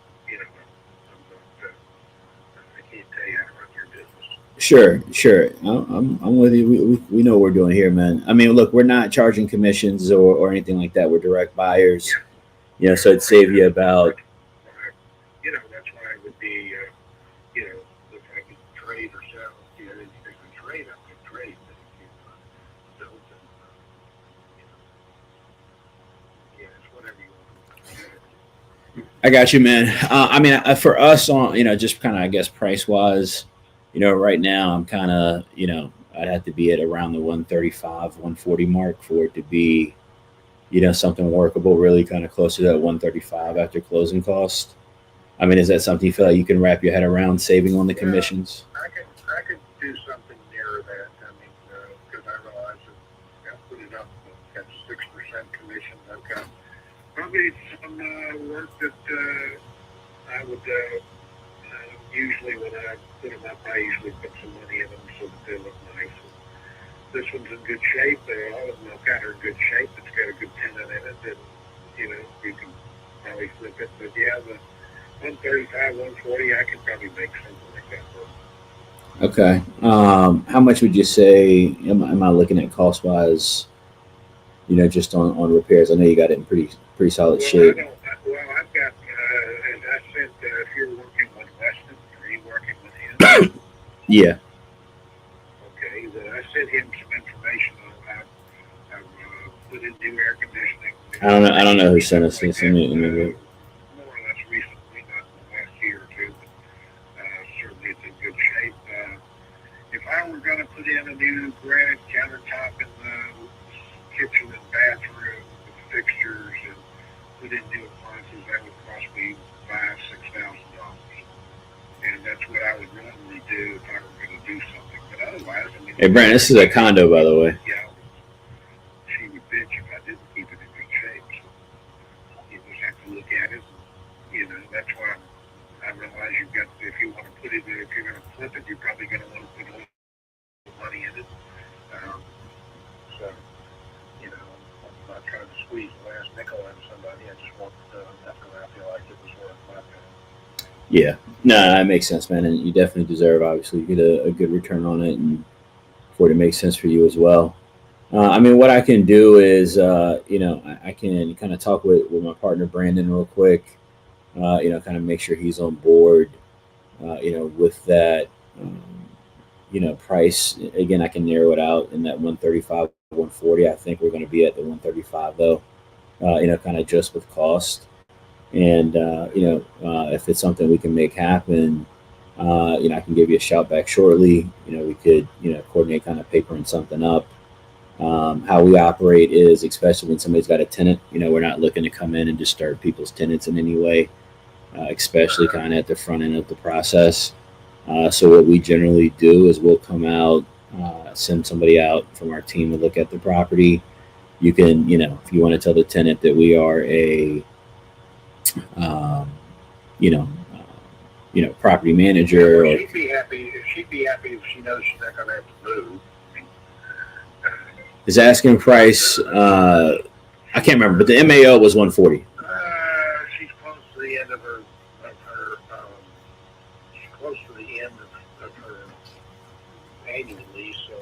I can't tell you how to run your business. Sure. I'm with you. We know what we're doing here, man. I mean, look, we're not charging commissions or anything like that. We're direct buyers. So it'd save you about. That's why it would be, if I could trade or sell, if I could trade, I could trade. But if you don't, then, it's whatever you want. I got you, man. I mean, for us on, just kind of, I guess, price wise, right now I'm kind of, I'd have to be at around the 135, 140 mark for it to be, something workable, really kind of close to that 135 after closing cost. I mean, is that something you feel like you can wrap your head around, saving on the commissions? I could do something near that. I mean, because I realize that I put it up at 6% commission. I've got probably some work that I would usually, when I put them up, I usually put some money in them so that they look nice. This one's in good shape. All of them I've got are in good shape. It's got a good tenant in it, and you can probably flip it. But yeah, the 135, 140, I could probably make something like that work. Okay. How much would you say? Am I looking at cost wise? Just on repairs. I know you got it in pretty solid shape. I've got. As I said, if you're working with Weston, are you working with him? Yeah. Okay. I sent him some information on how I've put in new air conditioning. I don't know who sent us this. Let me look. More or less recently, not in the last year or two, but certainly it's in good shape. If I were going to put in a new granite countertop in the kitchen and bathroom with fixtures and put in new appliances, that would cost me $5,000-$6,000, and that's what I would normally do if I were going to do something. But otherwise, I mean, Hey, Brent, this is a condo, by the way. Yeah, she would bitch if I didn't keep it in good shape. So you just have to look at it. That's why I realize you've got. If you want to put it, if you're going to flip it, you're probably going to want to put a little money in it. So, I'm not trying to squeeze the last nickel out of somebody. I just want after I feel like it was worth my time. Yeah. No, that makes sense, man. And you definitely deserve, obviously, you get a good return on it and for it to make sense for you as well. I mean, what I can do is, I can kind of talk with my partner, Brandon, real quick, kind of make sure he's on board, with that. price. Again, I can narrow it out in that 135, 140. I think we're going to be at the 135 though. Kind of just with cost. And if it's something we can make happen, I can give you a shout back shortly. We could coordinate kind of papering something up. How we operate is, especially when somebody's got a tenant, we're not looking to come in and disturb people's tenants in any way, especially kind of at the front end of the process. So what we generally do is we'll come out, send somebody out from our team to look at the property. You can, if you want to tell the tenant that we are a, property manager. Well, she'd be happy if she knows she's not going to have to move. His asking price, I can't remember, but the MAO was 140. She's close to the end of her she's close to the end of her annual lease, so I'm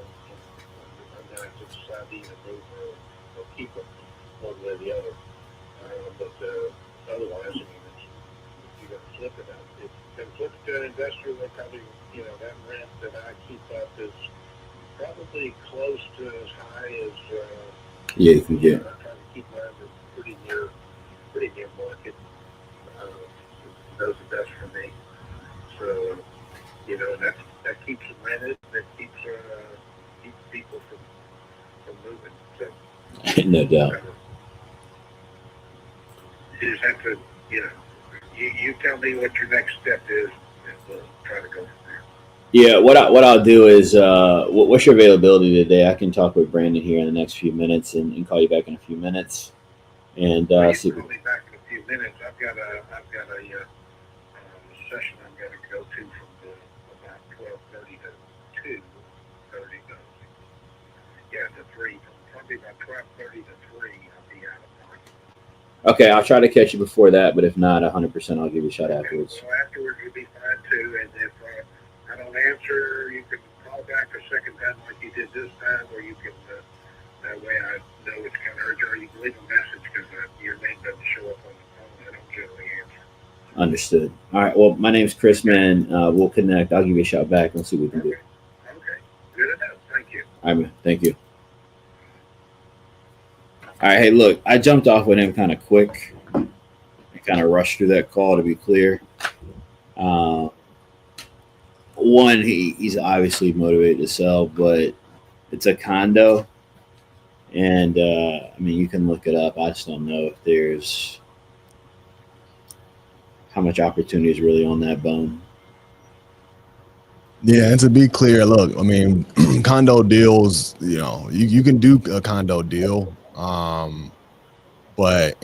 going to have to decide to either move or keep it one way or the other. But otherwise, I mean, if you're going to flip it out, if you're going to flip it to an investor, they probably, that rent that I keep up is probably close to as high as you can get. I'm trying to keep mine pretty near market. Those are best for me. So that keeps them rented. That keeps people from moving. So, no doubt. You just have to, you tell me what your next step is, and we'll try to go from there. Yeah, what I'll do is, what's your availability today? I can talk with Brandon here in the next few minutes and call you back in a few minutes. And see. Call me back in a few minutes. I've got a session I'm going to go to from about 12:30 to 2:30. To 3. Probably about 12:30 to 3. I'll be out of time. Okay, I'll try to catch you before that, but if not, 100%, I'll give you a shot afterwards. Well, afterwards you'll be fine too. And if I don't answer, you can call back a second time like you did this time, or you can. That way I know it's kind of urgent, or you can leave a message because your name doesn't show up on the phone. I don't generally answer. Understood. All right. Well, my name's Chris, man. We'll connect. I'll give you a shout back and we'll see what we can do. Okay. Good enough. Thank you. All right, man. Thank you. All right. Hey, look, I jumped off with him kind of quick. I kind of rushed through that call, to be clear. One, he's obviously motivated to sell, but it's a condo. And, you can look it up. I just don't know if there's how much opportunity is really on that bone. Yeah, and to be clear, look, condo deals, you can do a condo deal, but,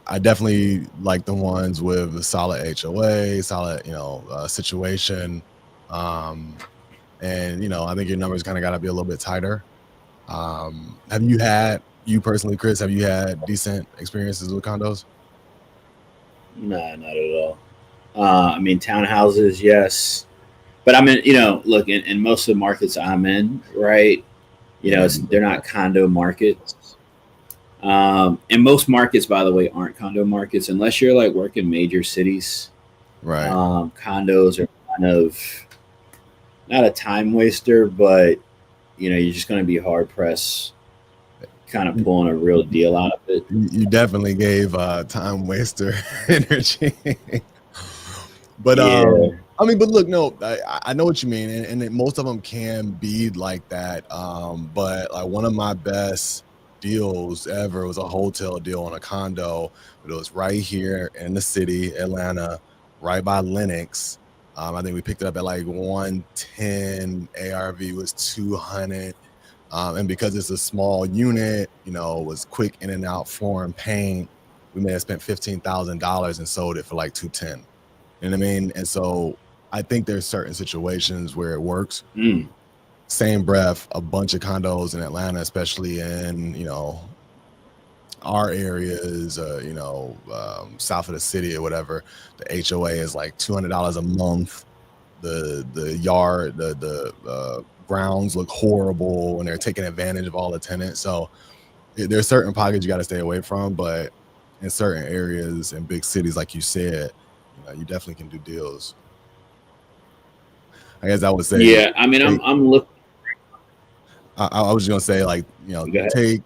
I definitely like the ones with a solid HOA, solid, situation. And, I think your numbers kind of got to be a little bit tighter. Have you personally, Chris, have you had decent experiences with condos? Nah, not at all. Townhouses, yes. But look, in most of the markets I'm in, right, they're not condo markets. And most markets, by the way, aren't condo markets unless you're like working major cities. Right. Condos are kind of not a time waster, but you're just going to be hard pressed kind of pulling a real deal out of it. You definitely gave time waster energy. But yeah. but look, no, I know what you mean, and most of them can be like that. But like one of my best deals ever was a hotel deal on a condo. But it was right here in the city, Atlanta, right by Lenox. I think we picked it up at like 110. ARV was 200. And because it's a small unit, it was quick in and out, foreign paint. We may have spent $15,000 and sold it for like 210. You know what I mean? And so I think there's certain situations where it works. Same breath, a bunch of condos in Atlanta, especially in, our areas, south of the city or whatever, the HOA is like $200 a month. The yard, the grounds look horrible and they're taking advantage of all the tenants. So there's certain pockets you got to stay away from, but in certain areas in big cities, like you said, you definitely can do deals. I guess I would say, Yeah, I mean, I'm looking. I was just gonna say, like, you know, Go ahead.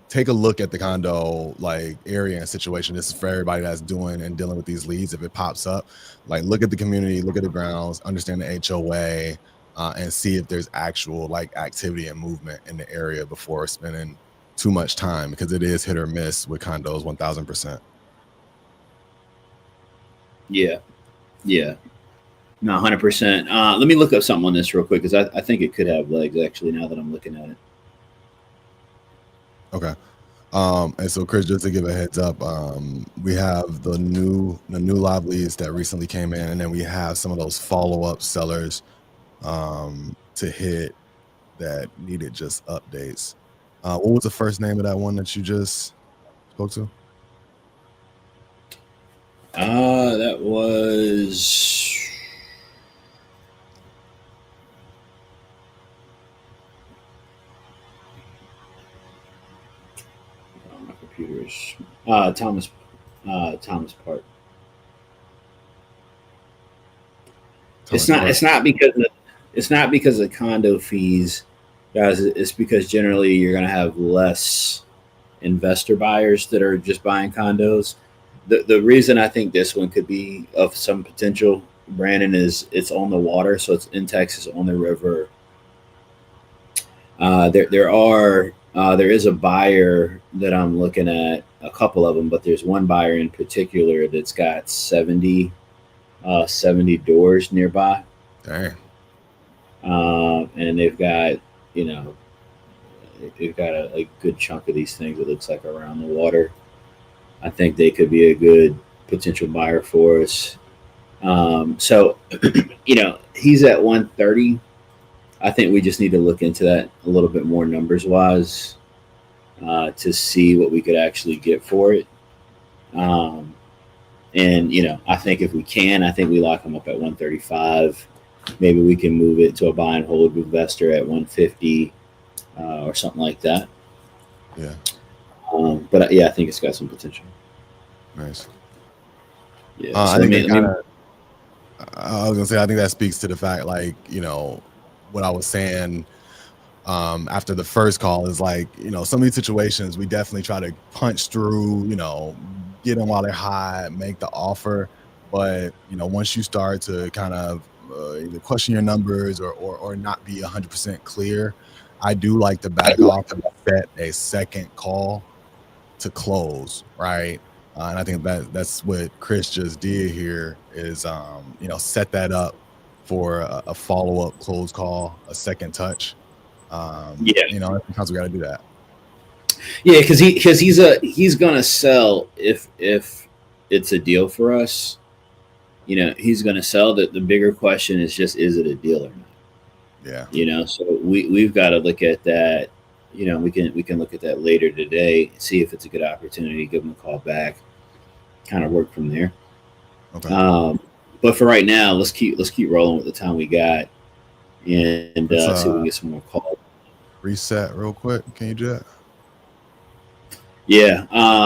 take a look at the condo like area and situation. This is for everybody that's doing and dealing with these leads. If it pops up, like, look at the community, look at the grounds, understand the HOA, and see if there's actual like activity and movement in the area before spending too much time, because it is hit or miss with condos 1000%. Yeah. No, 100%. Let me look up something on this real quick because I think it could have legs actually. Now that I'm looking at it. Okay. And so, Chris, just to give a heads up, we have the new live leads that recently came in, and then we have some of those follow-up sellers to hit that needed just updates. What was the first name of that one that you just spoke to? That was. My computer's Thomas Park. It's not because of condo fees, guys. It's because generally you're going to have less investor buyers that are just buying condos. The reason I think this one could be of some potential, Brandon, is it's on the water, so it's in Texas on the river. There is a buyer that I'm looking at, a couple of them, but there's one buyer in particular that's got 70 doors nearby. Dang. And they've got, a good chunk of these things, it looks like, around the water. I think they could be a good potential buyer for us. So, he's at 130. I think we just need to look into that a little bit more numbers wise to see what we could actually get for it. I think if we can, I think we lock them up at 135. Maybe we can move it to a buy and hold investor at 150 or something like that. Yeah. But I think it's got some potential. Nice. Yeah. I think I was gonna say, I think that speaks to the fact, like, what I was saying after the first call is, like, some of these situations we definitely try to punch through, get them while they're hot, make the offer. But once you start to kind of either question your numbers or not be 100% clear, I do like to back off and set a second call to close, right? And I think that's what Chris just did here is, set that up for a follow-up close call, a second touch. Sometimes we got to do that. Yeah, because he's gonna sell if it's a deal for us. He's gonna sell. The bigger question is just, is it a deal or not? Yeah. So we've got to look at that. We can look at that later today, see if it's a good opportunity, give them a call back, kind of work from there. Okay. But for right now, let's keep rolling with the time we got, and see if we can get some more calls. Reset real quick. Can you do that? Yeah.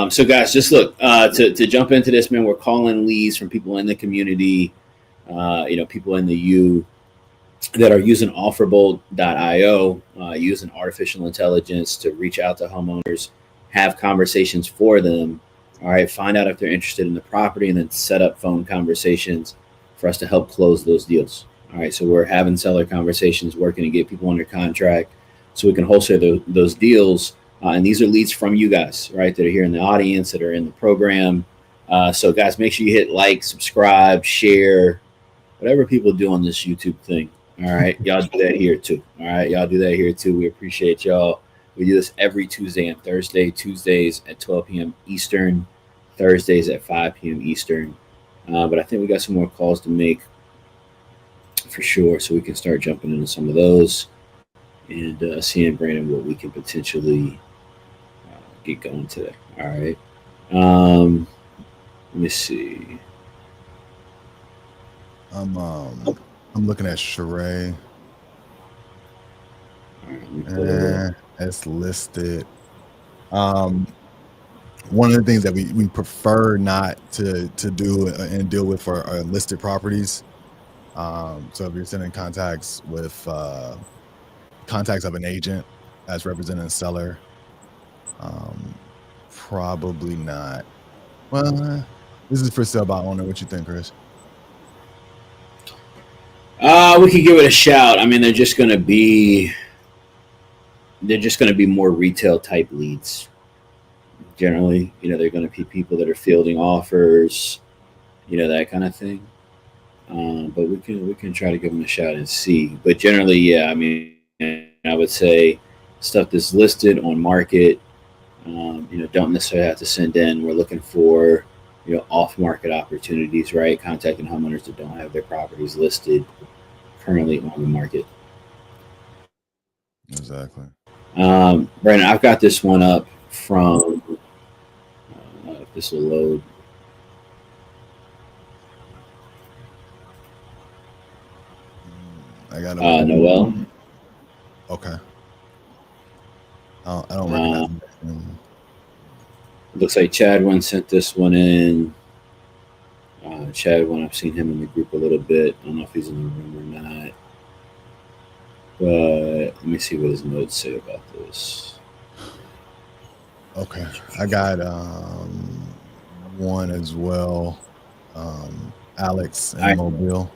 So guys, just look to jump into this, man. We're calling leads from people in the community, people in the U that are using Offerbolt.io, using artificial intelligence to reach out to homeowners, have conversations for them. All right, find out if they're interested in the property, and then set up phone conversations for us to help close those deals. All right, so we're having seller conversations, working to get people under contract so we can wholesale those deals. And these are leads from you guys, right, that are here in the audience, that are in the program. So guys, make sure you hit like, subscribe, share, whatever people do on this YouTube thing. All right, y'all do that here too. All right, y'all do that here too. We appreciate y'all. We do this every Tuesday and Thursday. Tuesdays at 12 p.m. Eastern, Thursdays at 5 p.m. Eastern. But I think we got some more calls to make for sure, so we can start jumping into some of those and seeing, Brandon, what we can potentially get going today. All right. Let me see. I'm looking at Sheree. Right, it's listed. One of the things that we prefer not to do and deal with for our listed properties So if you're sending contacts with contacts of an agent as representing a seller, probably not. Well, this is for sale by owner. What you think, Chris? We could give it a shout. I mean, they're just going to be more retail type leads. Generally, they're going to be people that are fielding offers, that kind of thing. But we can try to give them a shout and see. But generally, yeah, I mean, I would say stuff that's listed on market, don't necessarily have to send in. We're looking for, off-market opportunities, right? Contacting homeowners that don't have their properties listed currently on the market. Exactly. Brandon, I've got this one up from. If this will load. I got Noel. Okay. I don't recognize him. Looks like Chadwin sent this one in. Chadwin, I've seen him in the group a little bit. I don't know if he's in the room or not. But let me see what his notes say about this. Okay. I got one as well. Alex in Mobile.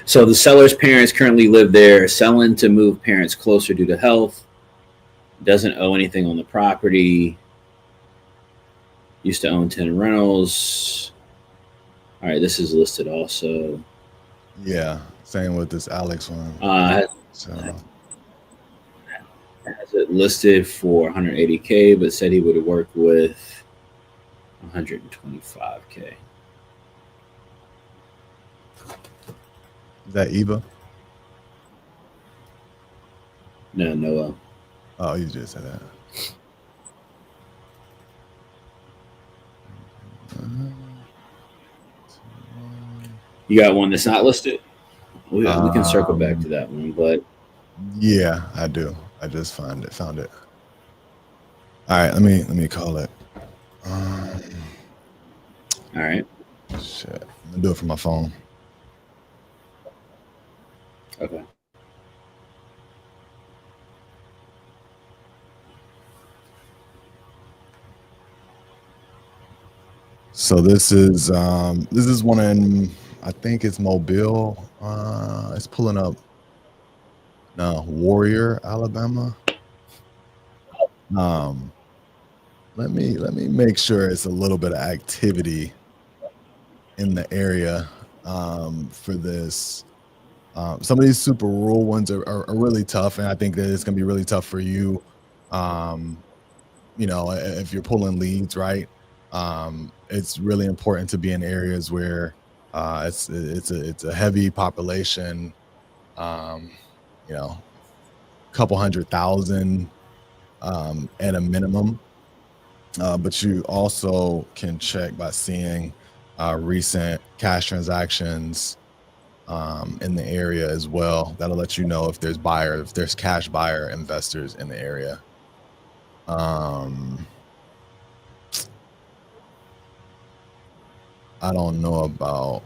So the seller's parents currently live there, selling to move parents closer due to health. Doesn't owe anything on the property. Used to own 10 rentals. All right, this is listed also. Yeah, same with this Alex one. So has it listed for 180K, but said he would work with 125K. Is that Eva? No, Noel. Oh, you just said that. You got one that's not listed? We can circle back to that one, but yeah, I do. I just found it. All right, let me call it. All right. Shit, I'm gonna do it from my phone. Okay. So this is one in, I think it's Mobile. It's pulling up. No, Warrior, Alabama. Let me make sure it's a little bit of activity in the area for this. Some of these super rural ones are really tough, and I think that it's gonna be really tough for you. If you're pulling leads, right? It's really important to be in areas where it's a heavy population. Couple 100,000 at a minimum. But you also can check by seeing recent cash transactions in the area as well. That'll let you know if there's cash buyer investors in the area. I don't know about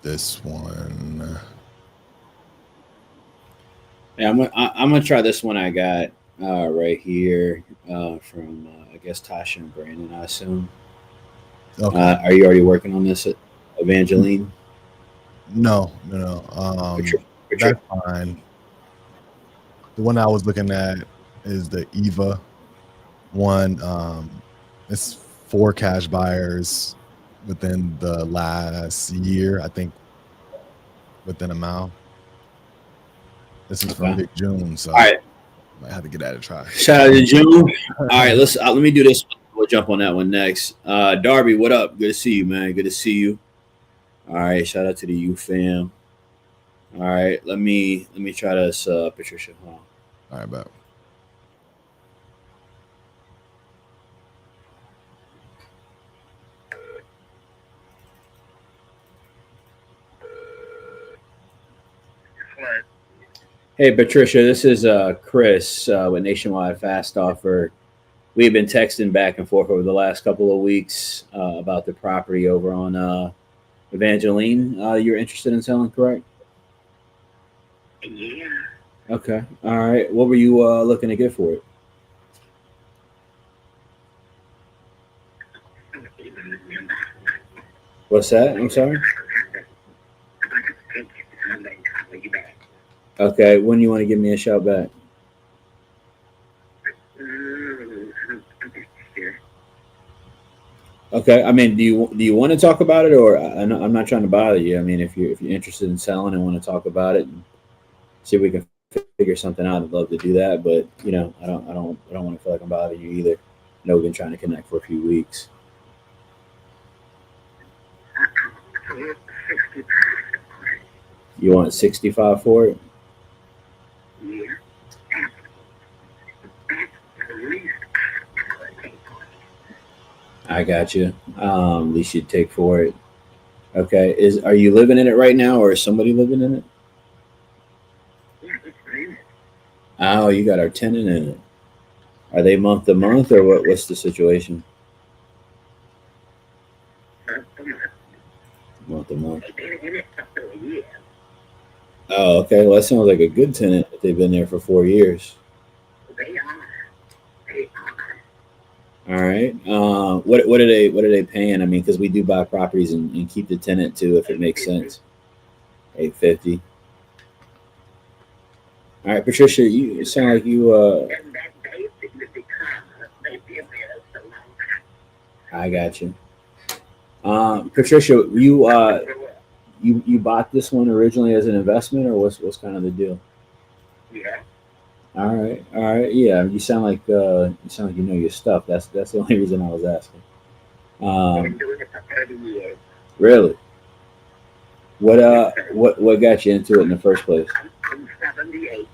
this one. Yeah, I'm gonna try this one I got right here from I guess Tasha and Brandon, I assume. Okay. Are you already working on this, Evangeline? No. That's fine. The one I was looking at is the Eva one. It's 4 cash buyers within the last year, I think, within a mile. This is from Big June, so all right. Might have to get at a try. Shout out to June. All right, let me do this. We'll jump on that one next. Darby, what up? Good to see you, man. Good to see you. All right, shout out to the U fam. All right, let me try this, Patricia. All right, bet. Hey, Patricia, this is Chris with Nationwide Fast Offer. We've been texting back and forth over the last couple of weeks about the property over on Evangeline, you're interested in selling, correct? Yeah. Okay. All right. What were you looking to get for it? What's that? I'm sorry. Okay. When you want to give me a shout back? Okay. I mean, do you want to talk about it, or I'm not trying to bother you. I mean, if you're interested in selling and want to talk about it and see if we can figure something out, I'd love to do that. But I don't want to feel like I'm bothering you either. I know we've been trying to connect for a few weeks. You want 65 for it? I got you. At least you'd take for it. Okay. Are you living in it right now, or is somebody living in it? Oh, you got our tenant in it. Are they month to month, or what? What's the situation? Month to month. Oh, okay. Well, that sounds like a good tenant if they've been there for 4 years. All right. What are they paying? I mean, because we do buy properties and keep the tenant too, if it makes sense. 850. All right, Patricia. You sound like you. I got you. Patricia, you bought this one originally as an investment, or what's kind of the deal? Yeah. All right, yeah. You sound like you know your stuff. That's the only reason I was asking. I've been doing it for 30 years. Really? What got you into it in the first place? I'm 78.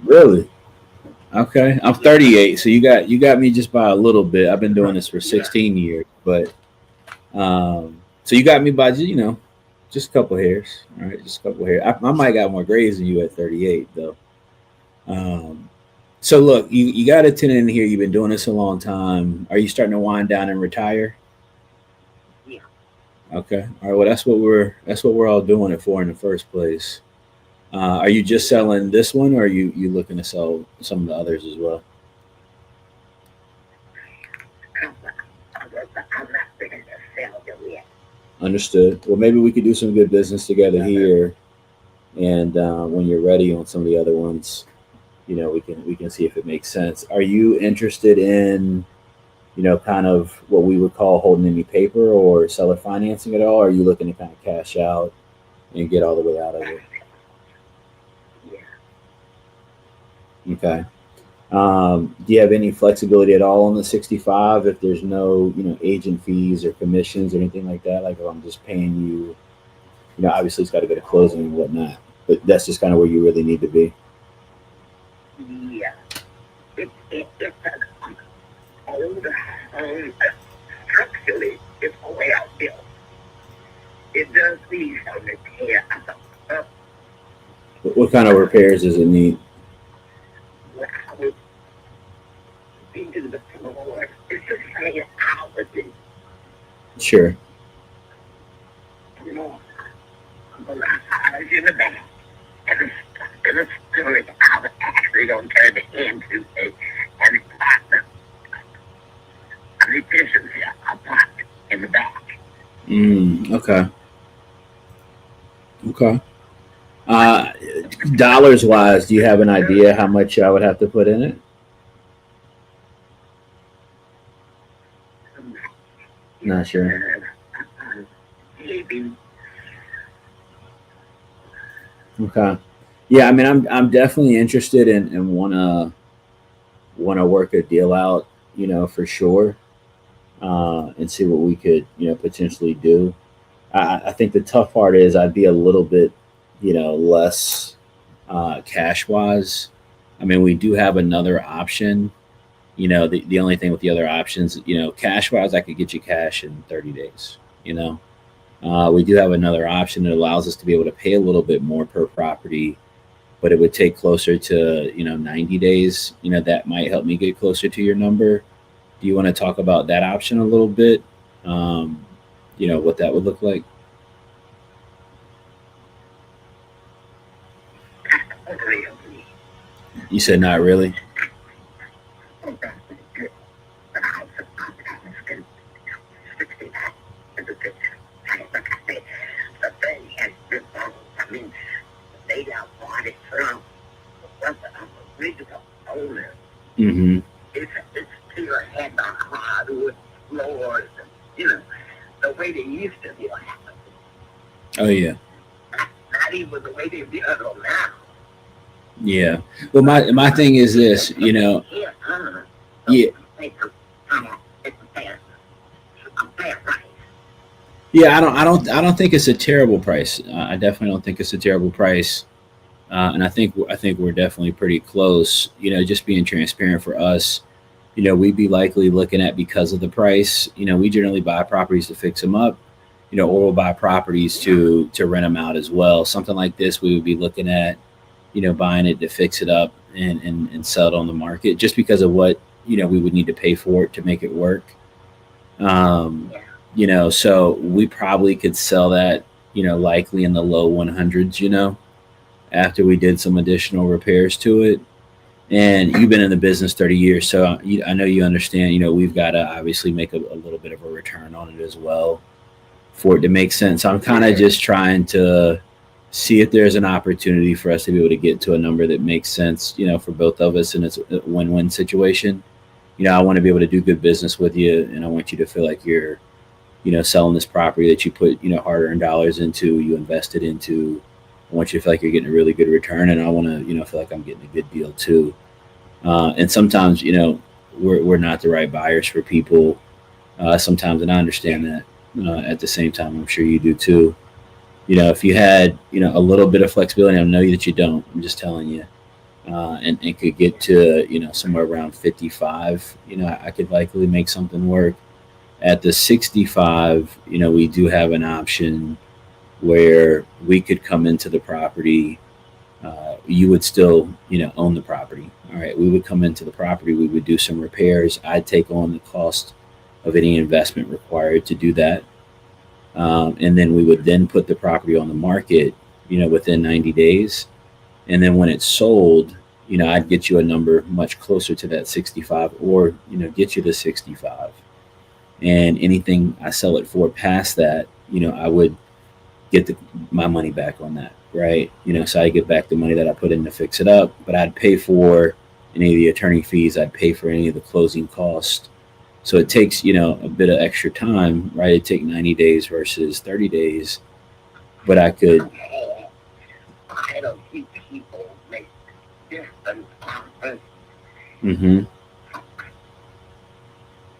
Really? Okay, I'm 38, so you got me just by a little bit. I've been doing this for 16 years, but so you got me by just a couple hairs. All right, just a couple hairs. I might got more grades than you at 38 though. So look, you got a tenant in here. You've been doing this a long time. Are you starting to wind down and retire? Yeah. Okay. All right. Well, that's what we're all doing it for in the first place. Are you just selling this one, or are you looking to sell some of the others as well? I'm not ready to sell them yet. Understood. Well, maybe we could do some good business together here, and when you're ready on some of the other ones, we can see if it makes sense. Are you interested in, kind of what we would call holding any paper or seller financing at all? Or are you looking to kind of cash out and get all the way out of it? Yeah. Okay. Do you have any flexibility at all on the 65 if there's no, agent fees or commissions or anything like that? Like if I'm just paying you, obviously it's got to go to closing and whatnot, but that's just kind of where you really need to be. Yeah. It's an old home. Structurally, it's well built. It does need some repair. What kind of repairs does it need? Into the floor. It's just hanging out with it. Sure. The house in the back. And the storage house actually going to turn it into an apartment. An efficiency apartment in the back. Okay. Dollars wise, do you have an idea how much I would have to put in it? Not sure. Maybe. Okay. Yeah, I mean, I'm definitely interested and wanna work a deal out, for sure, and see what we could, potentially do. I think the tough part is I'd be a little bit, less cash wise. I mean, we do have another option. The only thing with the other options, cash wise, I could get you cash in 30 days. We do have another option that allows us to be able to pay a little bit more per property, but it would take closer to 90 days. That might help me get closer to your number. Do you want to talk about that option a little bit? What that would look like? You said not really. Oh, that's good. But I was good. 69 is a good. Like I said, the thing has been wrong. I mean, they got bought it from what the original owner. Mm-hmm. It's still had the hardwood floors, and, you know, the way they used to be. Oh yeah. Not even the way they do it now. Yeah. Well, my thing is this, you know. Yeah. Yeah. It's a fair price. Yeah, I don't think it's a terrible price. I definitely don't think it's a terrible price, and I think we're definitely pretty close. You know, just being transparent for us, you know, we'd be likely looking at, because of the price. You know, we generally buy properties to fix them up, you know, or we'll buy properties to rent them out as well. Something like this, we would be looking at, you know, buying it to fix it up and sell it on the market, just because of what, you know, we would need to pay for it to make it work. You know, so we probably could sell that, you know, likely in the low 100s, you know, after we did some additional repairs to it. And you've been in the business 30 years, so I know you understand, you know, we've got to obviously make a little bit of a return on it as well for it to make sense. I'm kind of just trying to see if there's an opportunity for us to be able to get to a number that makes sense, you know, for both of us, and it's a win-win situation. You know, I want to be able to do good business with you, and I want you to feel like you're, you know, selling this property that you put, you know, hard-earned dollars into, you invested into. I want you to feel like you're getting a really good return, and I want to, you know, feel like I'm getting a good deal too. And sometimes, you know, we're not the right buyers for people. Sometimes, and I understand that. At the same time, I'm sure you do too. You know, if you had, you know, a little bit of flexibility, I know that you don't. I'm just telling you, and could get to, you know, somewhere around 55. You know, I could likely make something work. At the 65, you know, we do have an option where we could come into the property. You would still, you know, own the property. All right, we would come into the property. We would do some repairs. I'd take on the cost of any investment required to do that, and then we would then put the property on the market, you know, within 90 days. And then when it's sold, you know, I'd get you a number much closer to that 65, or, you know, get you to 65. And anything I sell it for past that, you know, I would get my money back on that, right? You know, so I get back the money that I put in to fix it up, but I'd pay for any of the attorney fees, I'd pay for any of the closing costs. So it takes, you know, a bit of extra time, right? It'd take 90 days versus 30 days, but I could. I don't think people make different offers. Mm-hmm.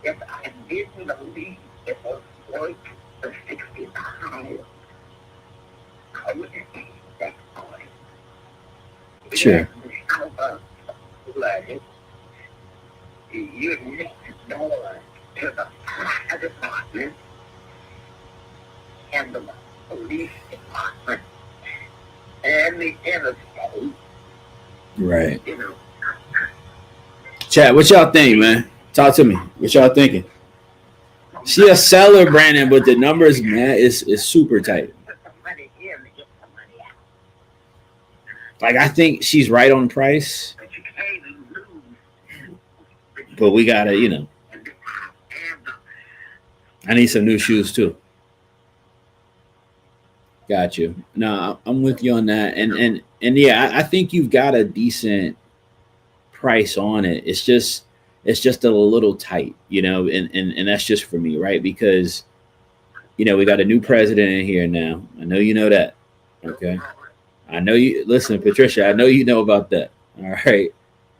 If I didn't believe it was worth the 65, I wouldn't take that point. Sure. You next door to the fire department and the police department and the interstate. Right. You know, Chat, what y'all think, man? Talk to me. What y'all thinking? She a seller, Brandon, but the numbers, man, is super tight. put some money in to get some money out. Like, I think she's right on price, But you can't lose. but we gotta, you know, And the I need some new shoes too. Got you. No, I'm with you on that. And yeah, I think you've got a decent price on it. It's just a little tight, you know, and that's just for me, right? Because, you know, we got a new president in here now. I know you know that. Okay. I know you listen, Patricia, I know you know about that. All right.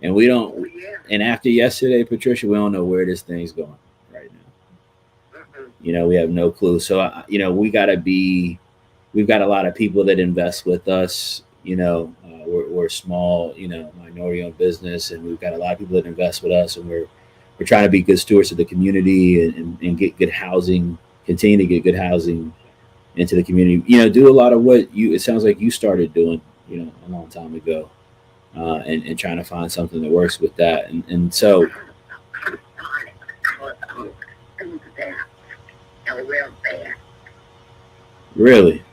And we don't, and after yesterday, Patricia, we don't know where this thing's going right now. You know, we have no clue. So, you know, we've got a lot of people that invest with us. You know, we're small, you know, minority owned business, and we've got a lot of people that invest with us, and we're trying to be good stewards of the community and get good housing, continue to get good housing into the community. You know, do a lot of what it sounds like you started doing, you know, a long time ago, and trying to find something that works with that. And so, really,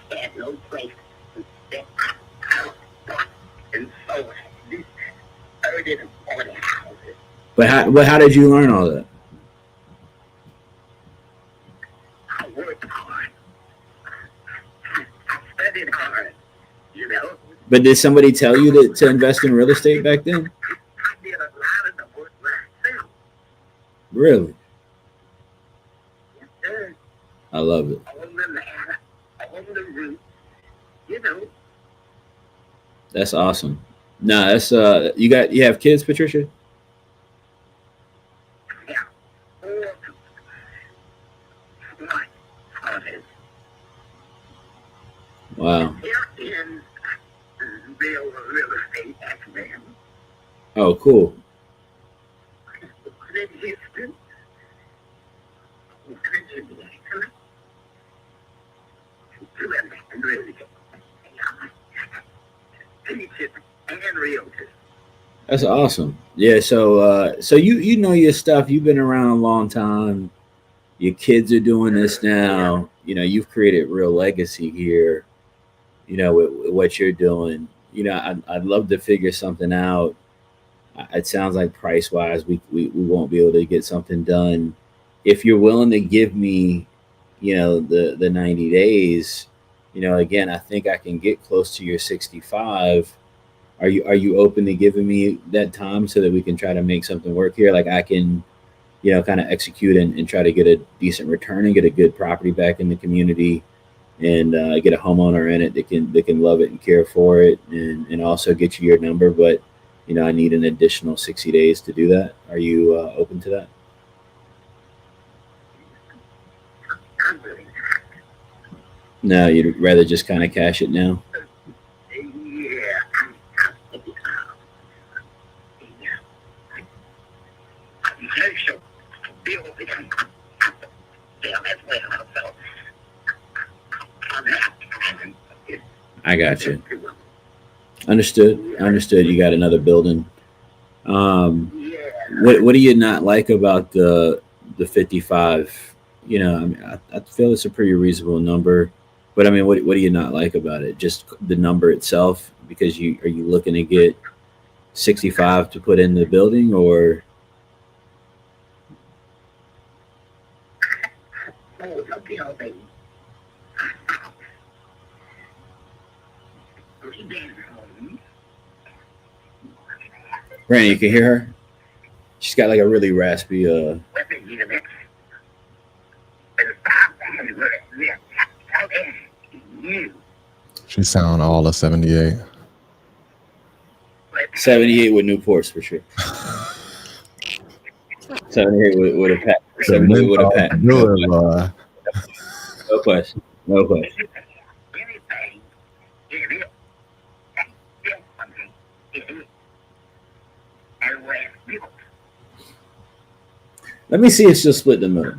had no place to sit. And so 30 to 40 houses. But how did you learn all that? I worked hard. I studied hard, you know. But did somebody tell you to invest in real estate back then? I did a lot of the work myself. Really? Yes, sir. I love it. On the ladder, on the roof, you know. That's awesome. Nah, that's you have kids, Patricia? Yeah. Or smart artists. Wow. They're in real estate accident. Oh, cool. One in Houston, one in Indiana, two in Madrid, teachers and realtors. That's awesome. Yeah, so you know your stuff. You've been around a long time. Your kids are doing this now. You know, you've created real legacy here, you know, with what you're doing. You know, I'd love to figure something out. It sounds like price wise, we won't be able to get something done. If you're willing to give me, you know, the 90 days, you know, again, I think I can get close to your 65. Are you open to giving me that time so that we can try to make something work here? Like I can, you know, kind of execute and try to get a decent return and get a good property back in the community and get a homeowner in it that can love it and care for it and also get you your number. But, you know, I need an additional 60 days to do that. Are you open to that? I'm really No, you'd rather just kind of cash it now? yeah. Social bill because as well. So I got you. Understood. You got another building. Yeah. What do you not like about the 55? You know, I mean, I feel it's a pretty reasonable number, but I mean, what do you not like about it? Just the number itself? Because are you looking to get 65 to put in the building, or? Oh, the building. Brandon, you can hear her? She's got like a really raspy She sound all of 78. 78 with Newports for sure. 78 with a pack. 78 with a pack. No question. No question. Let me see if she'll split the middle.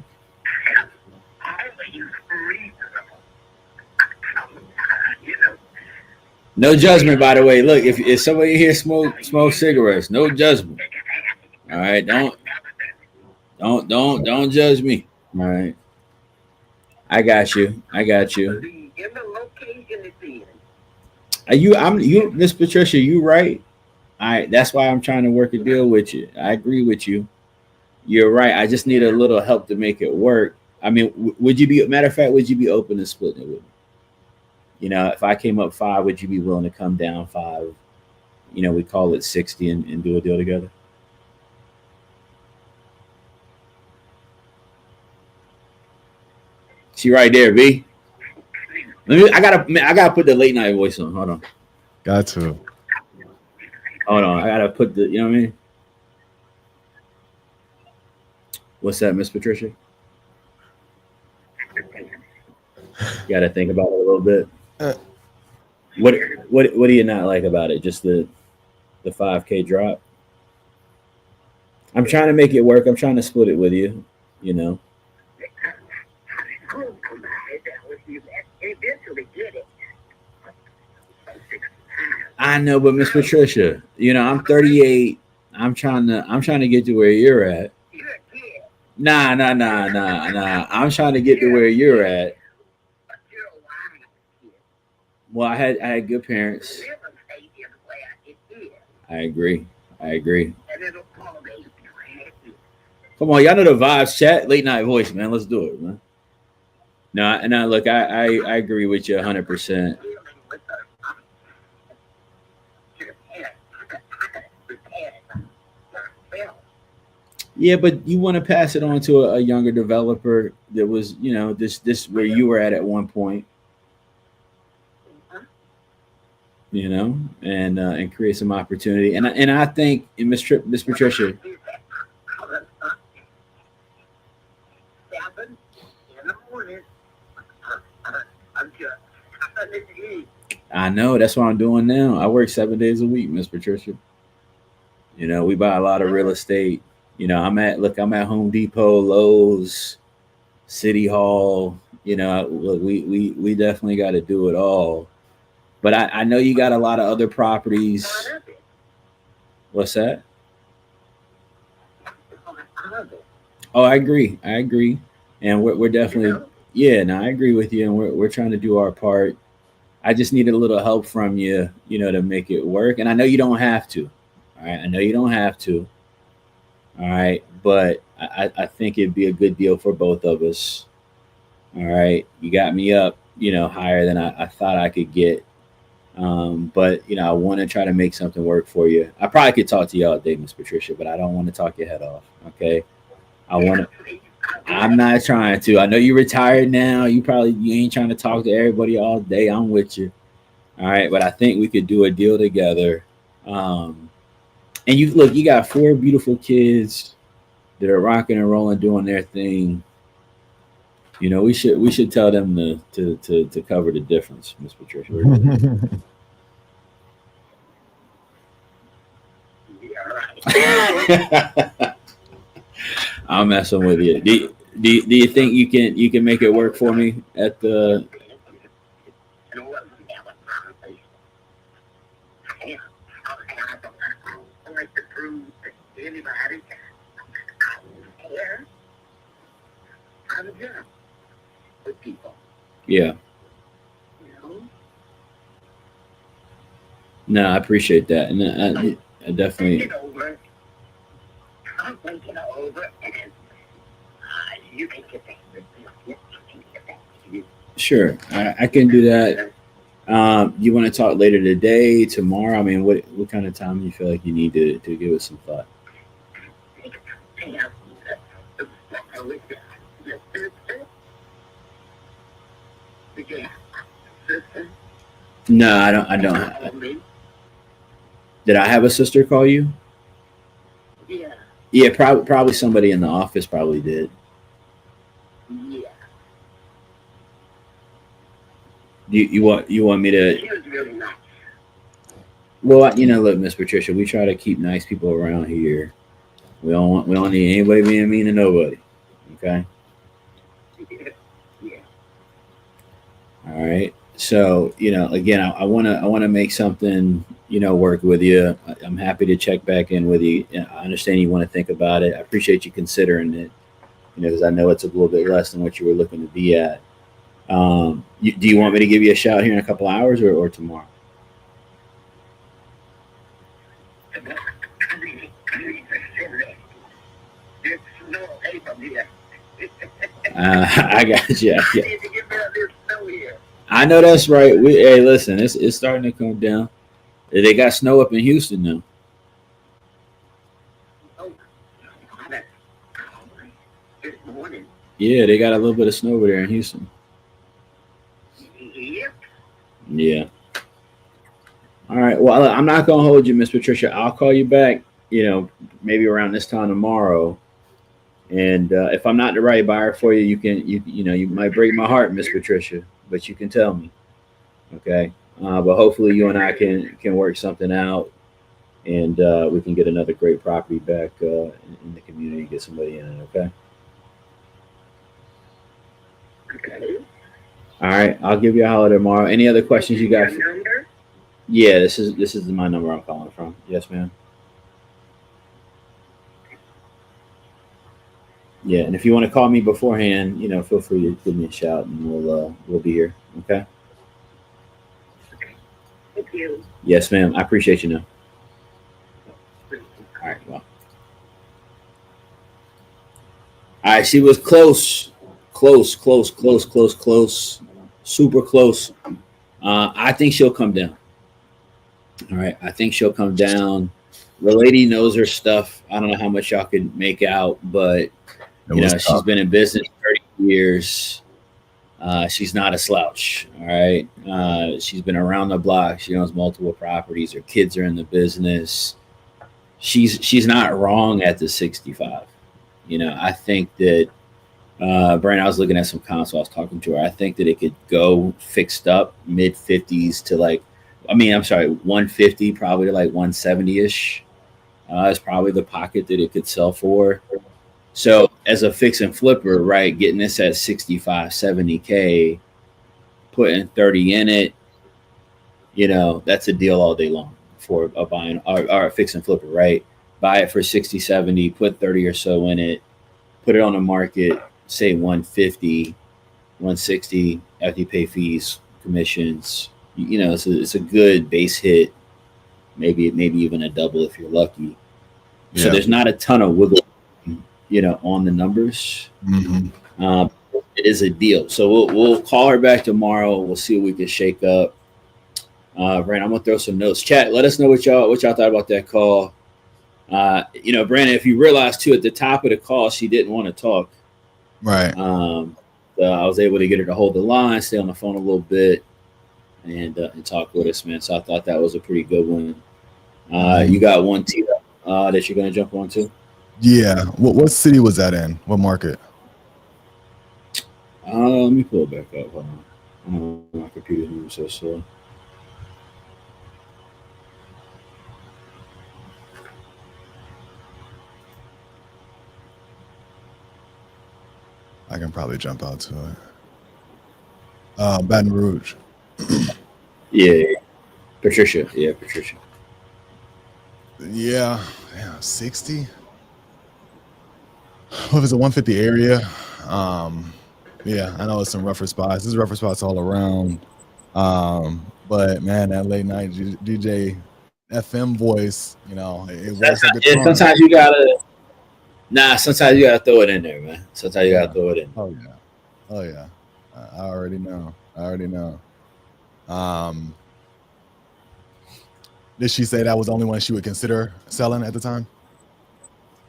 No judgment, by the way. Look, if somebody here smoke cigarettes, no judgment. All right, don't judge me. All right, I got you. Miss Patricia, you right. All right, that's why I'm trying to work a deal with you. I agree with you. You're right. I just need a little help to make it work. I mean, would you be? Matter of fact, would you be open to splitting it with me? You know, if I came up 5, would you be willing to come down 5? You know, we call it 60 and do a deal together. She right there, B. I gotta put the late night voice on. Hold on. Got to. Hold on. I gotta put the. You know what I mean? What's that, Miss Patricia? You gotta think about it a little bit. What do you not like about it? Just the 5K drop? I'm trying to make it work. I'm trying to split it with you, you know. I know, but Miss Patricia, you know, I'm 38. I'm trying to get to where you're at. Nah. I'm trying to get to where you're at. Well, I had good parents. I agree. I agree. And it'll accommodate you. Come on, y'all know the vibes. Chat late night voice, man. Let's do it, man. No, and I look, I agree with you 100%. Yeah, but you want to pass it on to a younger developer that was, you know, this where you were at one point, you know, and create some opportunity. And I think, and Miss Patricia, I know that's what I'm doing now. I work 7 days a week, Miss Patricia. You know, we buy a lot of real estate. You know, I'm at Home Depot, Lowe's, City Hall. You know, look, we definitely got to do it all. But I know you got a lot of other properties. What's that? Oh, I agree. And we're definitely, yeah, no, I agree with you. And we're trying to do our part. I just needed a little help from you, you know, to make it work. And I know you don't have to. All right. I know you don't have to. All right. But I think it'd be a good deal for both of us. All right. You got me up, you know, higher than I thought I could get. But, you know, I want to try to make something work for you. I probably could talk to you all day, Miss Patricia, but I don't want to talk your head off. Okay. I'm not trying to. I know you're retired now. You ain't trying to talk to everybody all day. I'm with you. All right. But I think we could do a deal together. And you got 4 beautiful kids that are rocking and rolling, doing their thing. You know, we should tell them to cover the difference, Miss Patricia. I'm messing with you. Do you think you can make it work for me at the? Yeah. No, I appreciate that, and I definitely. I'm thinking it over, and you can get back to me. Sure, I can do that. You want to talk later today, tomorrow? I mean, what kind of time do you feel like you need to give it some thought? No, I don't. Did I have a sister call you? Yeah. Yeah, probably somebody in the office probably did. Yeah. You want me to? She was really nice. Well, you know, look, Miss Patricia, we try to keep nice people around here. We don't need anybody being mean to nobody. Okay. Yeah. All right. So, you know, again, I wanna make something, you know, work with you. I'm happy to check back in with you. I understand you want to think about it. I appreciate you considering it, you know, because I know it's a little bit less than what you were looking to be at. Do you want me to give you a shout here in a couple hours or tomorrow? I got you. I know that's right. Hey, listen, it's starting to come down. They got snow up in Houston now. Yeah, they got a little bit of snow over there in Houston. Yeah. All right. Well, I'm not gonna hold you, Miss Patricia. I'll call you back. You know, maybe around this time tomorrow. And if I'm not the right buyer for you, you might break my heart, Miss Patricia, but you can tell me. Okay. But hopefully you and I can work something out, and we can get another great property back in the community, get somebody in it. Okay. Okay. All right. I'll give you a holler tomorrow. Any other questions you got? Number? Yeah, this is my number I'm calling from. Yes, ma'am. Yeah, and if you want to call me beforehand, you know, feel free to give me a shout, and we'll be here. Okay. Thank you. Yes, ma'am. I appreciate you now. All right, well. All right, she was close, super close. I think she'll come down. All right, I think she'll come down. The lady knows her stuff. I don't know how much y'all can make out, but she's been in business 30 years. She's not a slouch. All right, she's been around the block. She owns multiple properties. Her kids are in the business. She's not wrong at the 65. I think that Brandon, I was looking at some comps while I was talking to her. I think that it could go fixed up mid 50s to 150 probably to 170 ish. Is probably the pocket that it could sell for. So as a fix and flipper, right, getting this at 65, 70K, putting 30 in it, that's a deal all day long for a buying or a fix and flipper, right? Buy it for 60, 70, put 30 or so in it, put it on the market, say 150, 160 after you pay fees, commissions. It's a good base hit, maybe even a double if you're lucky. Yeah. So there's not a ton of wiggle, on the numbers. Mm-hmm. It is a deal. So we'll call her back tomorrow. We'll see what we can shake up. Brandon, I'm gonna throw some notes. Chat, let us know what y'all thought about that call. Brandon, if you realize too, at the top of the call, she didn't want to talk. Right. So I was able to get her to hold the line, stay on the phone a little bit, and talk with us, man. So I thought that was a pretty good one. You got one tee that you're gonna jump on to? Yeah. What city was that in? What market? Let me pull it back up. Hold on. My computer's moving so slow. I can probably jump out to it. Baton Rouge. Yeah. Patricia. Yeah, Patricia. Yeah, 60. Well, if it's a 150 area, yeah, I know it's some rougher spots. There's rougher spots all around. But man, that late night DJ FM voice, it works like a charm. Sometimes you gotta throw it in there, man. Sometimes you gotta throw it in. Oh yeah. I already know. Did she say that was the only one she would consider selling at the time?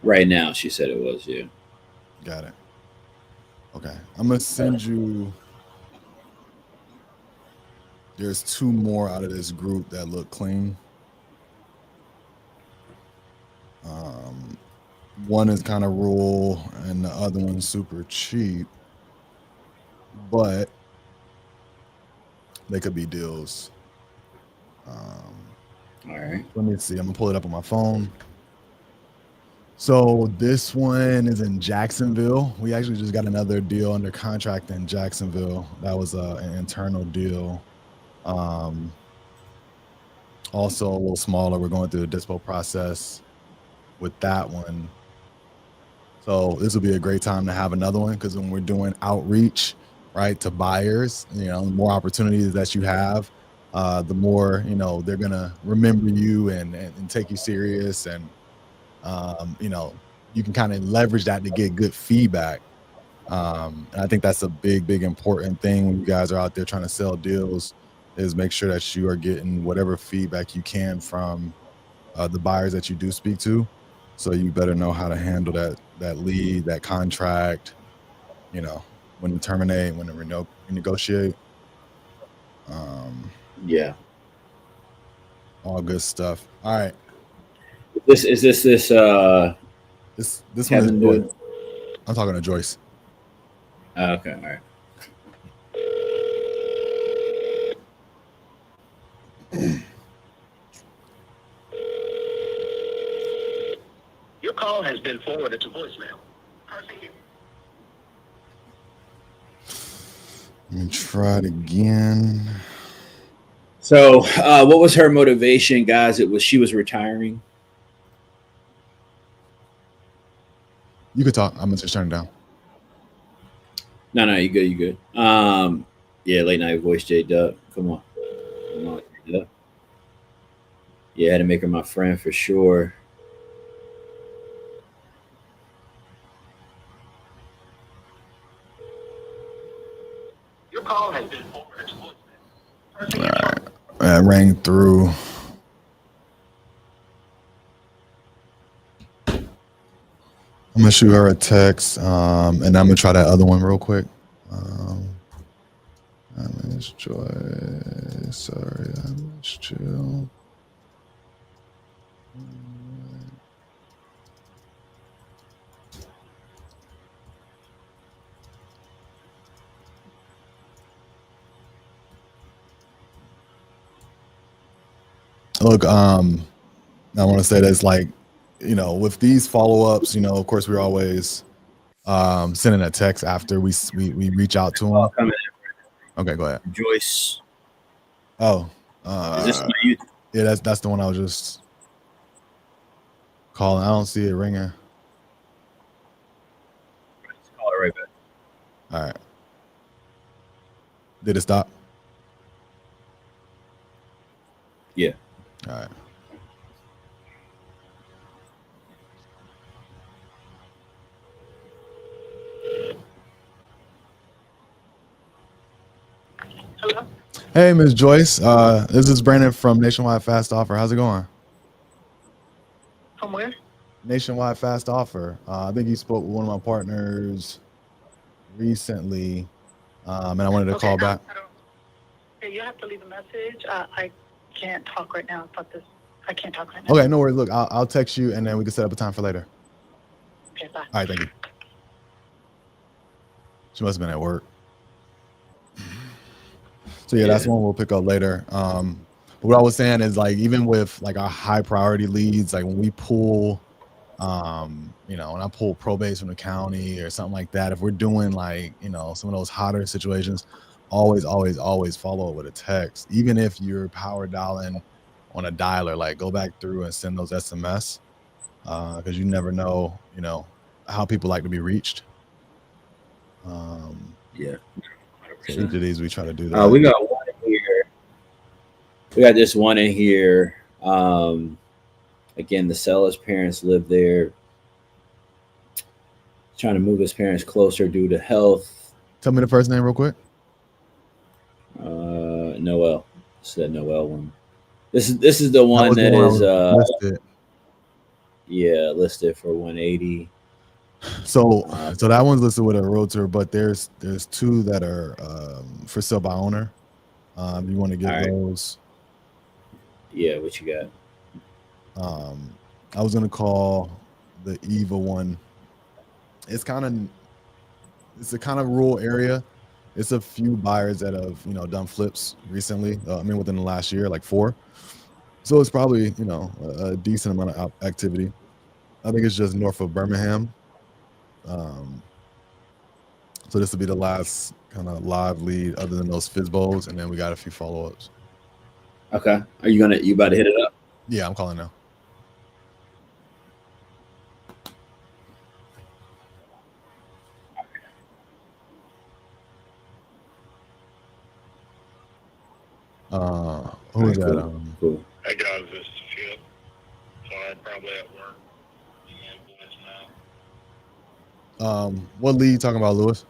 Right now, she said it was, yeah. Got it. Okay. I'm going to send you. There's two more out of this group that look clean. One is kind of rural and the other one's super cheap. But they could be deals. All right. Let me see. I'm going to pull it up on my phone. So this one is in Jacksonville. We actually just got another deal under contract in Jacksonville. That was an internal deal. Also a little smaller. We're going through the dispo process with that one. So this will be a great time to have another one because when we're doing outreach, right, to buyers, the more opportunities that you have, the more, they're going to remember you and take you serious. And, you can kind of leverage that to get good feedback. And I think that's a big important thing when you guys are out there trying to sell deals is make sure that you are getting whatever feedback you can from the buyers that you do speak to. So you better know how to handle that lead, that contract, when to terminate, when to renegotiate. Yeah. All good stuff. All right. This This one Kevin is Joyce. I'm talking to Joyce. Okay, all right. Your call has been forwarded to voicemail. Let me try it again. So, what was her motivation, guys? She was retiring. You could talk. I'm gonna just turn it down. No, you good. Yeah, late night voice, J Dub. Come on, J Dub. Yeah, I had to make her my friend for sure. that rang through. I'm gonna shoot her a text, and I'm gonna try that other one real quick. I miss Joy. Sorry, I missed you. Look, I want to say this, like, you know, with these follow-ups, you know, of course, we're always sending a text after we reach out to them. Okay, go ahead. Joyce. Oh, Is this you? yeah, that's the one I was just calling. I don't see it ringing. Let's call it right back. All right. Did it stop? Yeah. All right. Hello? Hey, Ms. Joyce. This is Brandon from Nationwide Fast Offer. How's it going? From where? Nationwide Fast Offer. I think you spoke with one of my partners recently, and I wanted to call back. Yeah, you have to leave a message. I can't talk right now about this. I can't talk right now. Okay, no worries. Look, I'll text you, and then we can set up a time for later. Okay, bye. All right, thank you. She must have been at work. So yeah, that's one we'll pick up later. But what I was saying is, like, even with like our high priority leads, like when we pull, you know, when I pull probates from the county or something like that, if we're doing like, you know, some of those hotter situations, always follow up with a text. Even if you're power dialing on a dialer, like go back through and send those SMS, because you never know, you know, how people like to be reached. Yeah. So each of these we try to do that. We got one here. We got this one in here. Again, the seller's parents live there. Trying to move his parents closer due to health. Tell me the first name real quick. Noel. This is that Noel one. This is the one that is listed. Yeah, listed for 180. So that one's listed with a realtor, but there's two that are for sale by owner. You want to get those? Yeah, what you got? I was gonna call the Eva one. It's a kind of rural area. It's a few buyers that have, you know, done flips recently. Within the last year, like 4. So it's probably, you know, a decent amount of activity. I think it's just north of Birmingham. So this will be the last kind of live lead other than those Fizbos, and then we got a few follow-ups. Okay. Are you about to hit it up? Yeah, I'm calling now. Who is that? Cool. Hey guys, this is Chip. Sorry, I'm probably at work. What lead you talking about, Lewis?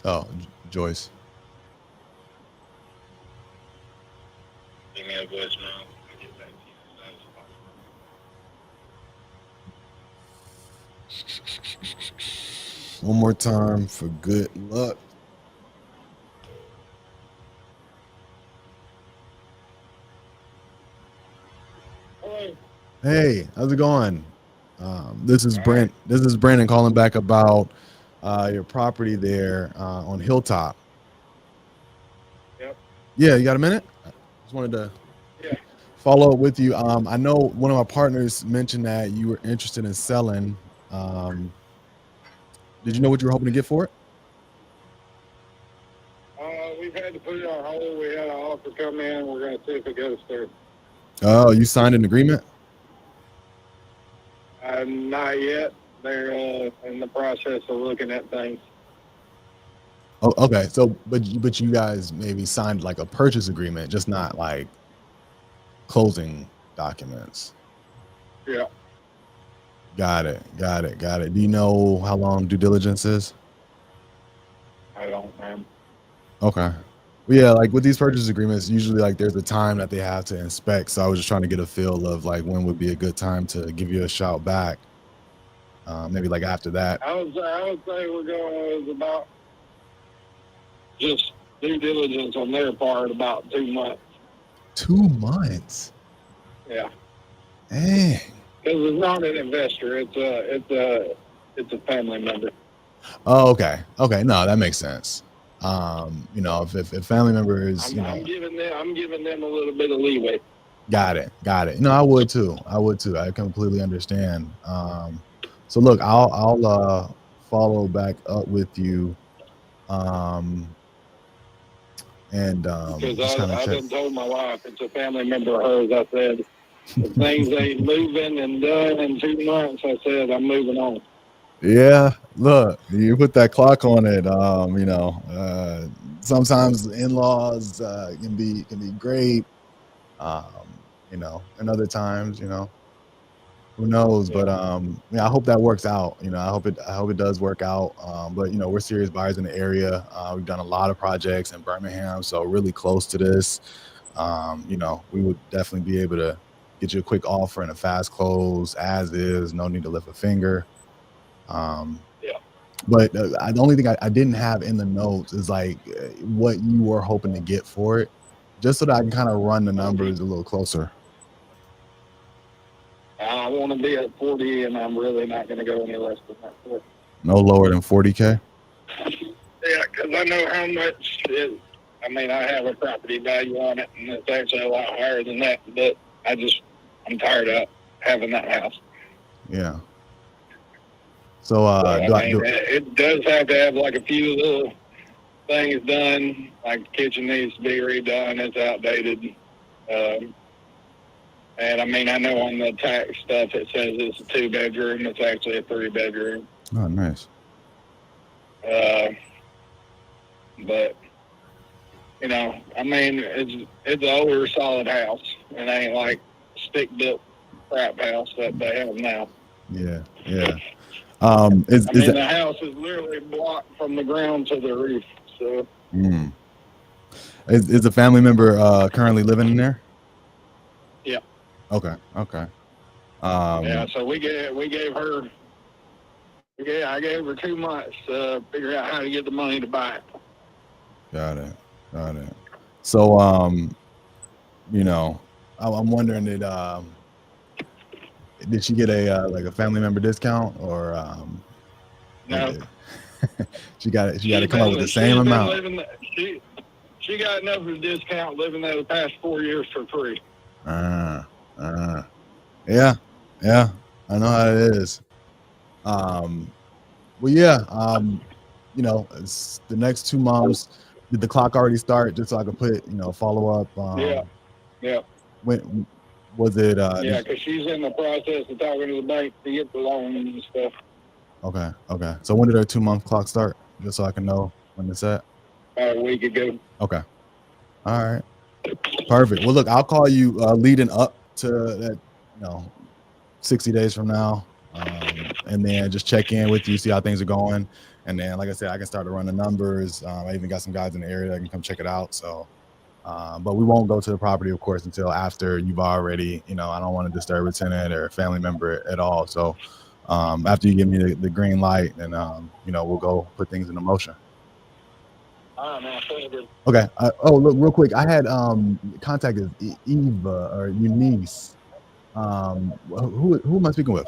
Oh, Joyce. Leave me a voicemail. I'll get back to you as soon as possible. One more time for good luck. Hey, how's it going? This is Brent. This is Brandon calling back about your property there on Hilltop. Yep. Yeah, you got a minute? Just wanted to follow up with you. I know one of my partners mentioned that you were interested in selling. Did you know what you were hoping to get for it? We've had to put it on hold. We had an offer come in. We're going to see if it goes through. Oh, you signed an agreement? Not yet. They're in the process of looking at things. Oh, okay. So, but you guys maybe signed like a purchase agreement, just not like closing documents. Yeah. Got it. Do you know how long due diligence is? I don't, man. Okay. Well, yeah, like with these purchase agreements, usually like there's a time that they have to inspect. So I was just trying to get a feel of like when would be a good time to give you a shout back. Maybe like after that. I would say we're going about just due diligence on their part about 2 months. 2 months. Yeah. Dang. Because it's not an investor, it's a family member. Oh, okay. No, that makes sense. If a family member is, I'm giving them a little bit of leeway. Got it. No, I would too. I completely understand. So look, I'll follow back up with you. Because I done told my wife it's a family member of hers. I said, if things ain't moving and done in 2 months, I said, I'm moving on. Yeah, look, you put that clock on it. Sometimes in-laws can be great. And other times, who knows? But I hope that works out. I hope it does work out. But we're serious buyers in the area. We've done a lot of projects in Birmingham, so really close to this. We would definitely be able to get you a quick offer and a fast close as is. No need to lift a finger. But the only thing I didn't have in the notes is like what you were hoping to get for it, just so that I can kind of run the numbers a little closer. I want to be at 40, and I'm really not going to go any less than that. No lower than 40K? Yeah, because I know how much I have a property value on it, and it's actually a lot higher than that, but I'm tired of having that house. Yeah. So, it does have to have like a few little things done, like the kitchen needs to be redone, it's outdated. And I know on the tax stuff it says it's a 2-bedroom, it's actually a 3-bedroom. Oh, nice. But it's an older solid house. It ain't like stick built crap house that they have now. Yeah. The house is literally blocked from the ground to the roof. So. Is a family member currently living in there? Yeah. Okay. So we gave her. Yeah, I gave her 2 months to figure out how to get the money to buy it. Got it. So, I'm wondering did she get a family member discount or no? she got to come up with the same amount. She got enough of a discount living there the past 4 years for free. Yeah, I know how it is. It's the next 2 months. Did the clock already start? Just so I could put, follow up. Yeah. When was it? Because she's in the process of talking to the bank to get the loan and stuff. Okay. So when did her 2-month clock start? Just so I can know when it's at. A week ago. Okay. All right. Perfect. Well, look, I'll call you leading up to that, 60 days from now, and then just check in with you, see how things are going, and then, like I said, I can start to run the numbers. I even got some guys in the area that can come check it out. So, but we won't go to the property, of course, until after you've already, I don't want to disturb a tenant or a family member at all. So, after you give me the green light, then we'll go put things into motion. All right, man. Okay. Look, real quick, I had contacted Eva or Eunice. Who am I speaking with?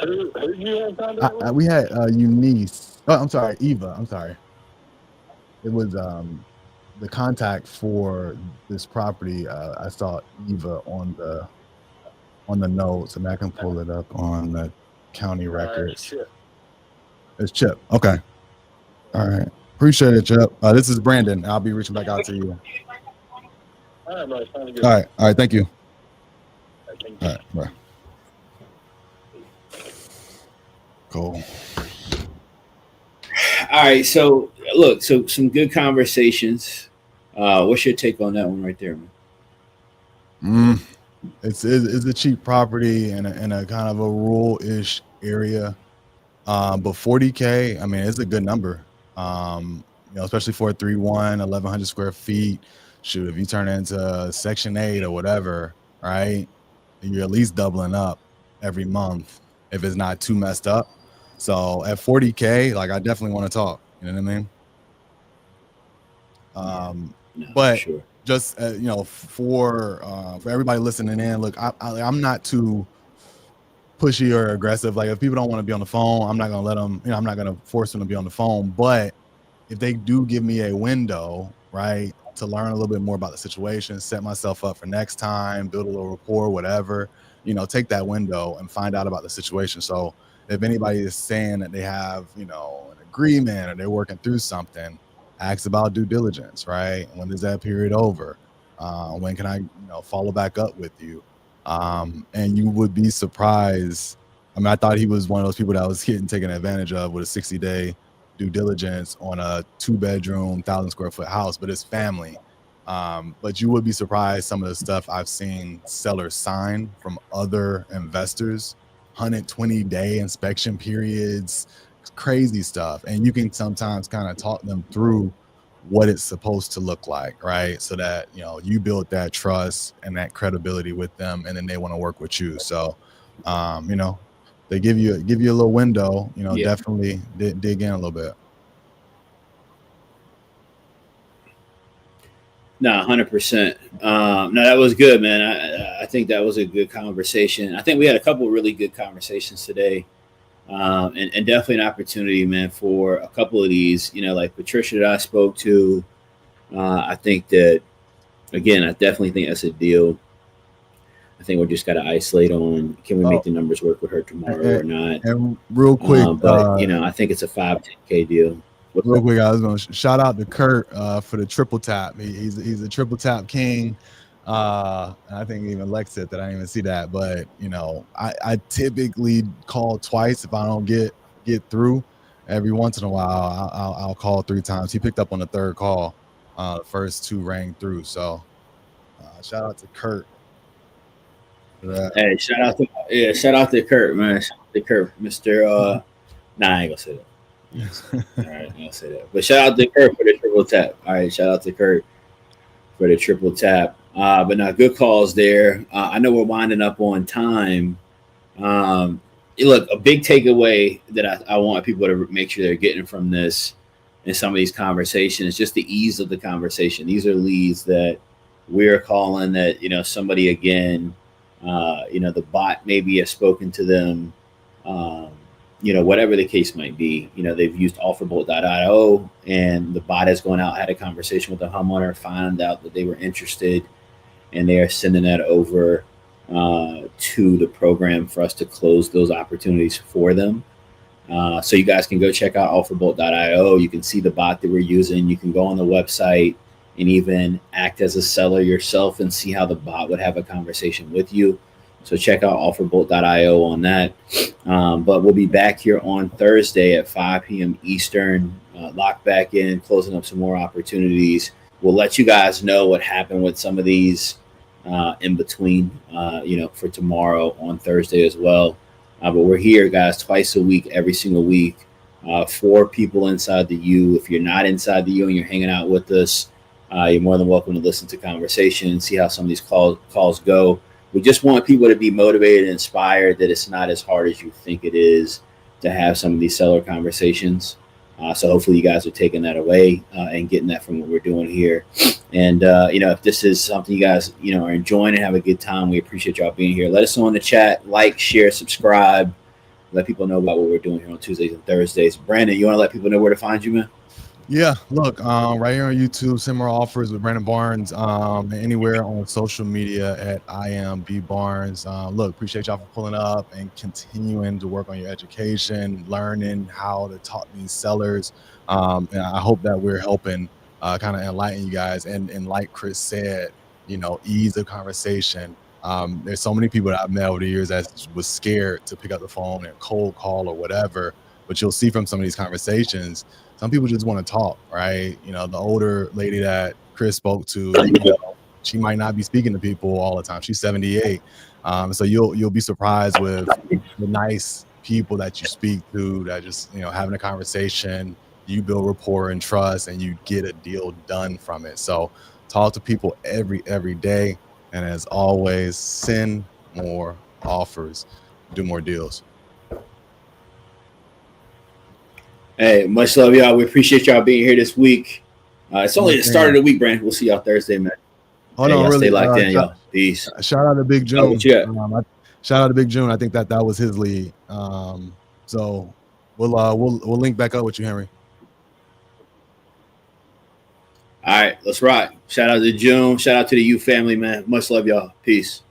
Who you have contact with? We had Eunice. Oh, I'm sorry, Eva. I'm sorry. It was the contact for this property. I saw Eva on the notes, and I can pull it up on the county records. It's Chip. Okay. All right. Appreciate it, Chip. This is Brandon. I'll be reaching back out to you. All right, bro. Sounds good. All right. Thank you. All right. Bye. Cool. All right. So look, some good conversations. What's your take on that one right there, man? It's a cheap property in a kind of a rural-ish area. But 40K, I mean, it's a good number. Especially for a 3-1, 1,100 square feet. Shoot, if you turn it into Section 8 or whatever, right? You're at least doubling up every month if it's not too messed up. So at 40K, like I definitely want to talk. You know what I mean? No, but sure. just for everybody listening in, look, I'm not too pushy or aggressive. Like if people don't want to be on the phone, I'm not gonna let them. I'm not gonna force them to be on the phone. But if they do give me a window, right, to learn a little bit more about the situation, set myself up for next time, build a little rapport, whatever, take that window and find out about the situation. So if anybody is saying that they have, an agreement or they're working through something, ask about due diligence, right? When is that period over? When can I, follow back up with you? And you would be surprised. I mean, I thought he was one of those people that was getting taken advantage of with a 60-day due diligence on a 2-bedroom, 1,000 square foot house, but it's family. But you would be surprised some of the stuff I've seen sellers sign from other investors, 120-day inspection periods, crazy stuff. And you can sometimes kind of talk them through what it's supposed to look like, right? So that, you build that trust and that credibility with them, and then they want to work with you. So, they give you a little window, definitely dig in a little bit. No, 100%. No, that was good, man. I think that was a good conversation. I think we had a couple of really good conversations today. And definitely an opportunity, man, for a couple of these, like Patricia that I spoke to. I think that, again, I definitely think that's a deal. I think we just got to isolate on, can we make the numbers work with her tomorrow or not? And real quick, but I think it's a 5-10K deal. Real quick, I was going to shout out to Kurt for the triple tap. He's a triple tap king. I think even Lex said that. I didn't even see that, but I typically call twice if I don't get through. Every once in a while, I'll call 3 times. He picked up on the 3rd call. The first 2 rang through. So shout out to Kurt. Hey, shout out to Kurt, man. Shout out to Kurt, Mr. Nah, I ain't gonna say that. All right, I'll say that. But shout out to Kurt for the triple tap. All right, shout out to Kurt for the triple tap. But no, good calls there. I know we're winding up on time. Look, a big takeaway that I want people to make sure they're getting from this and some of these conversations is just the ease of the conversation. These are leads that we're calling that, somebody again, the bot maybe has spoken to them, whatever the case might be. They've used offerbolt.io and the bot has gone out, had a conversation with the homeowner, found out that they were interested, and they are sending that over to the program for us to close those opportunities for them. So you guys can go check out offerbolt.io. You can see the bot that we're using. You can go on the website and even act as a seller yourself and see how the bot would have a conversation with you. So check out offerbolt.io on that. But we'll be back here on Thursday at 5 p.m. Eastern. Lock back in, closing up some more opportunities. We'll let you guys know what happened with some of these in between, for tomorrow on Thursday as well. But we're here, guys, twice a week, every single week. 4 people inside the U. If you're not inside the U and you're hanging out with us, you're more than welcome to listen to conversation and see how some of these calls go. We just want people to be motivated and inspired that it's not as hard as you think it is to have some of these seller conversations. So hopefully you guys are taking that away and getting that from what we're doing here. And, if this is something you guys, are enjoying and have a good time, we appreciate y'all being here. Let us know in the chat, like, share, subscribe, let people know about what we're doing here on Tuesdays and Thursdays. Brandon, you want to let people know where to find you, man? Yeah, look, right here on YouTube, similar offers with Brandon Barnes, anywhere on social media at I am B Barnes. Look, appreciate y'all for pulling up and continuing to work on your education, learning how to talk to these sellers. And I hope that we're helping kind of enlighten you guys. And like Chris said, ease the conversation. There's so many people that I've met over the years that was scared to pick up the phone and cold call or whatever. But you'll see from some of these conversations, some people just want to talk, right? The older lady that Chris spoke to, she might not be speaking to people all the time. She's 78. So you'll be surprised with the nice people that you speak to, that just, having a conversation, you build rapport and trust, and you get a deal done from it. So talk to people every day. And as always, send more offers, do more deals. Hey, much love, y'all. We appreciate y'all being here this week. It's only the start of the week, Brand. We'll see y'all Thursday, man. Oh, no, y'all really. Stay locked in, y'all. Peace. Shout out to Big June. What you got? Shout out to Big June. I think that was his lead. So we'll link back up with you, Henry. All right, let's rock. Shout out to June. Shout out to the U family, man. Much love, y'all. Peace.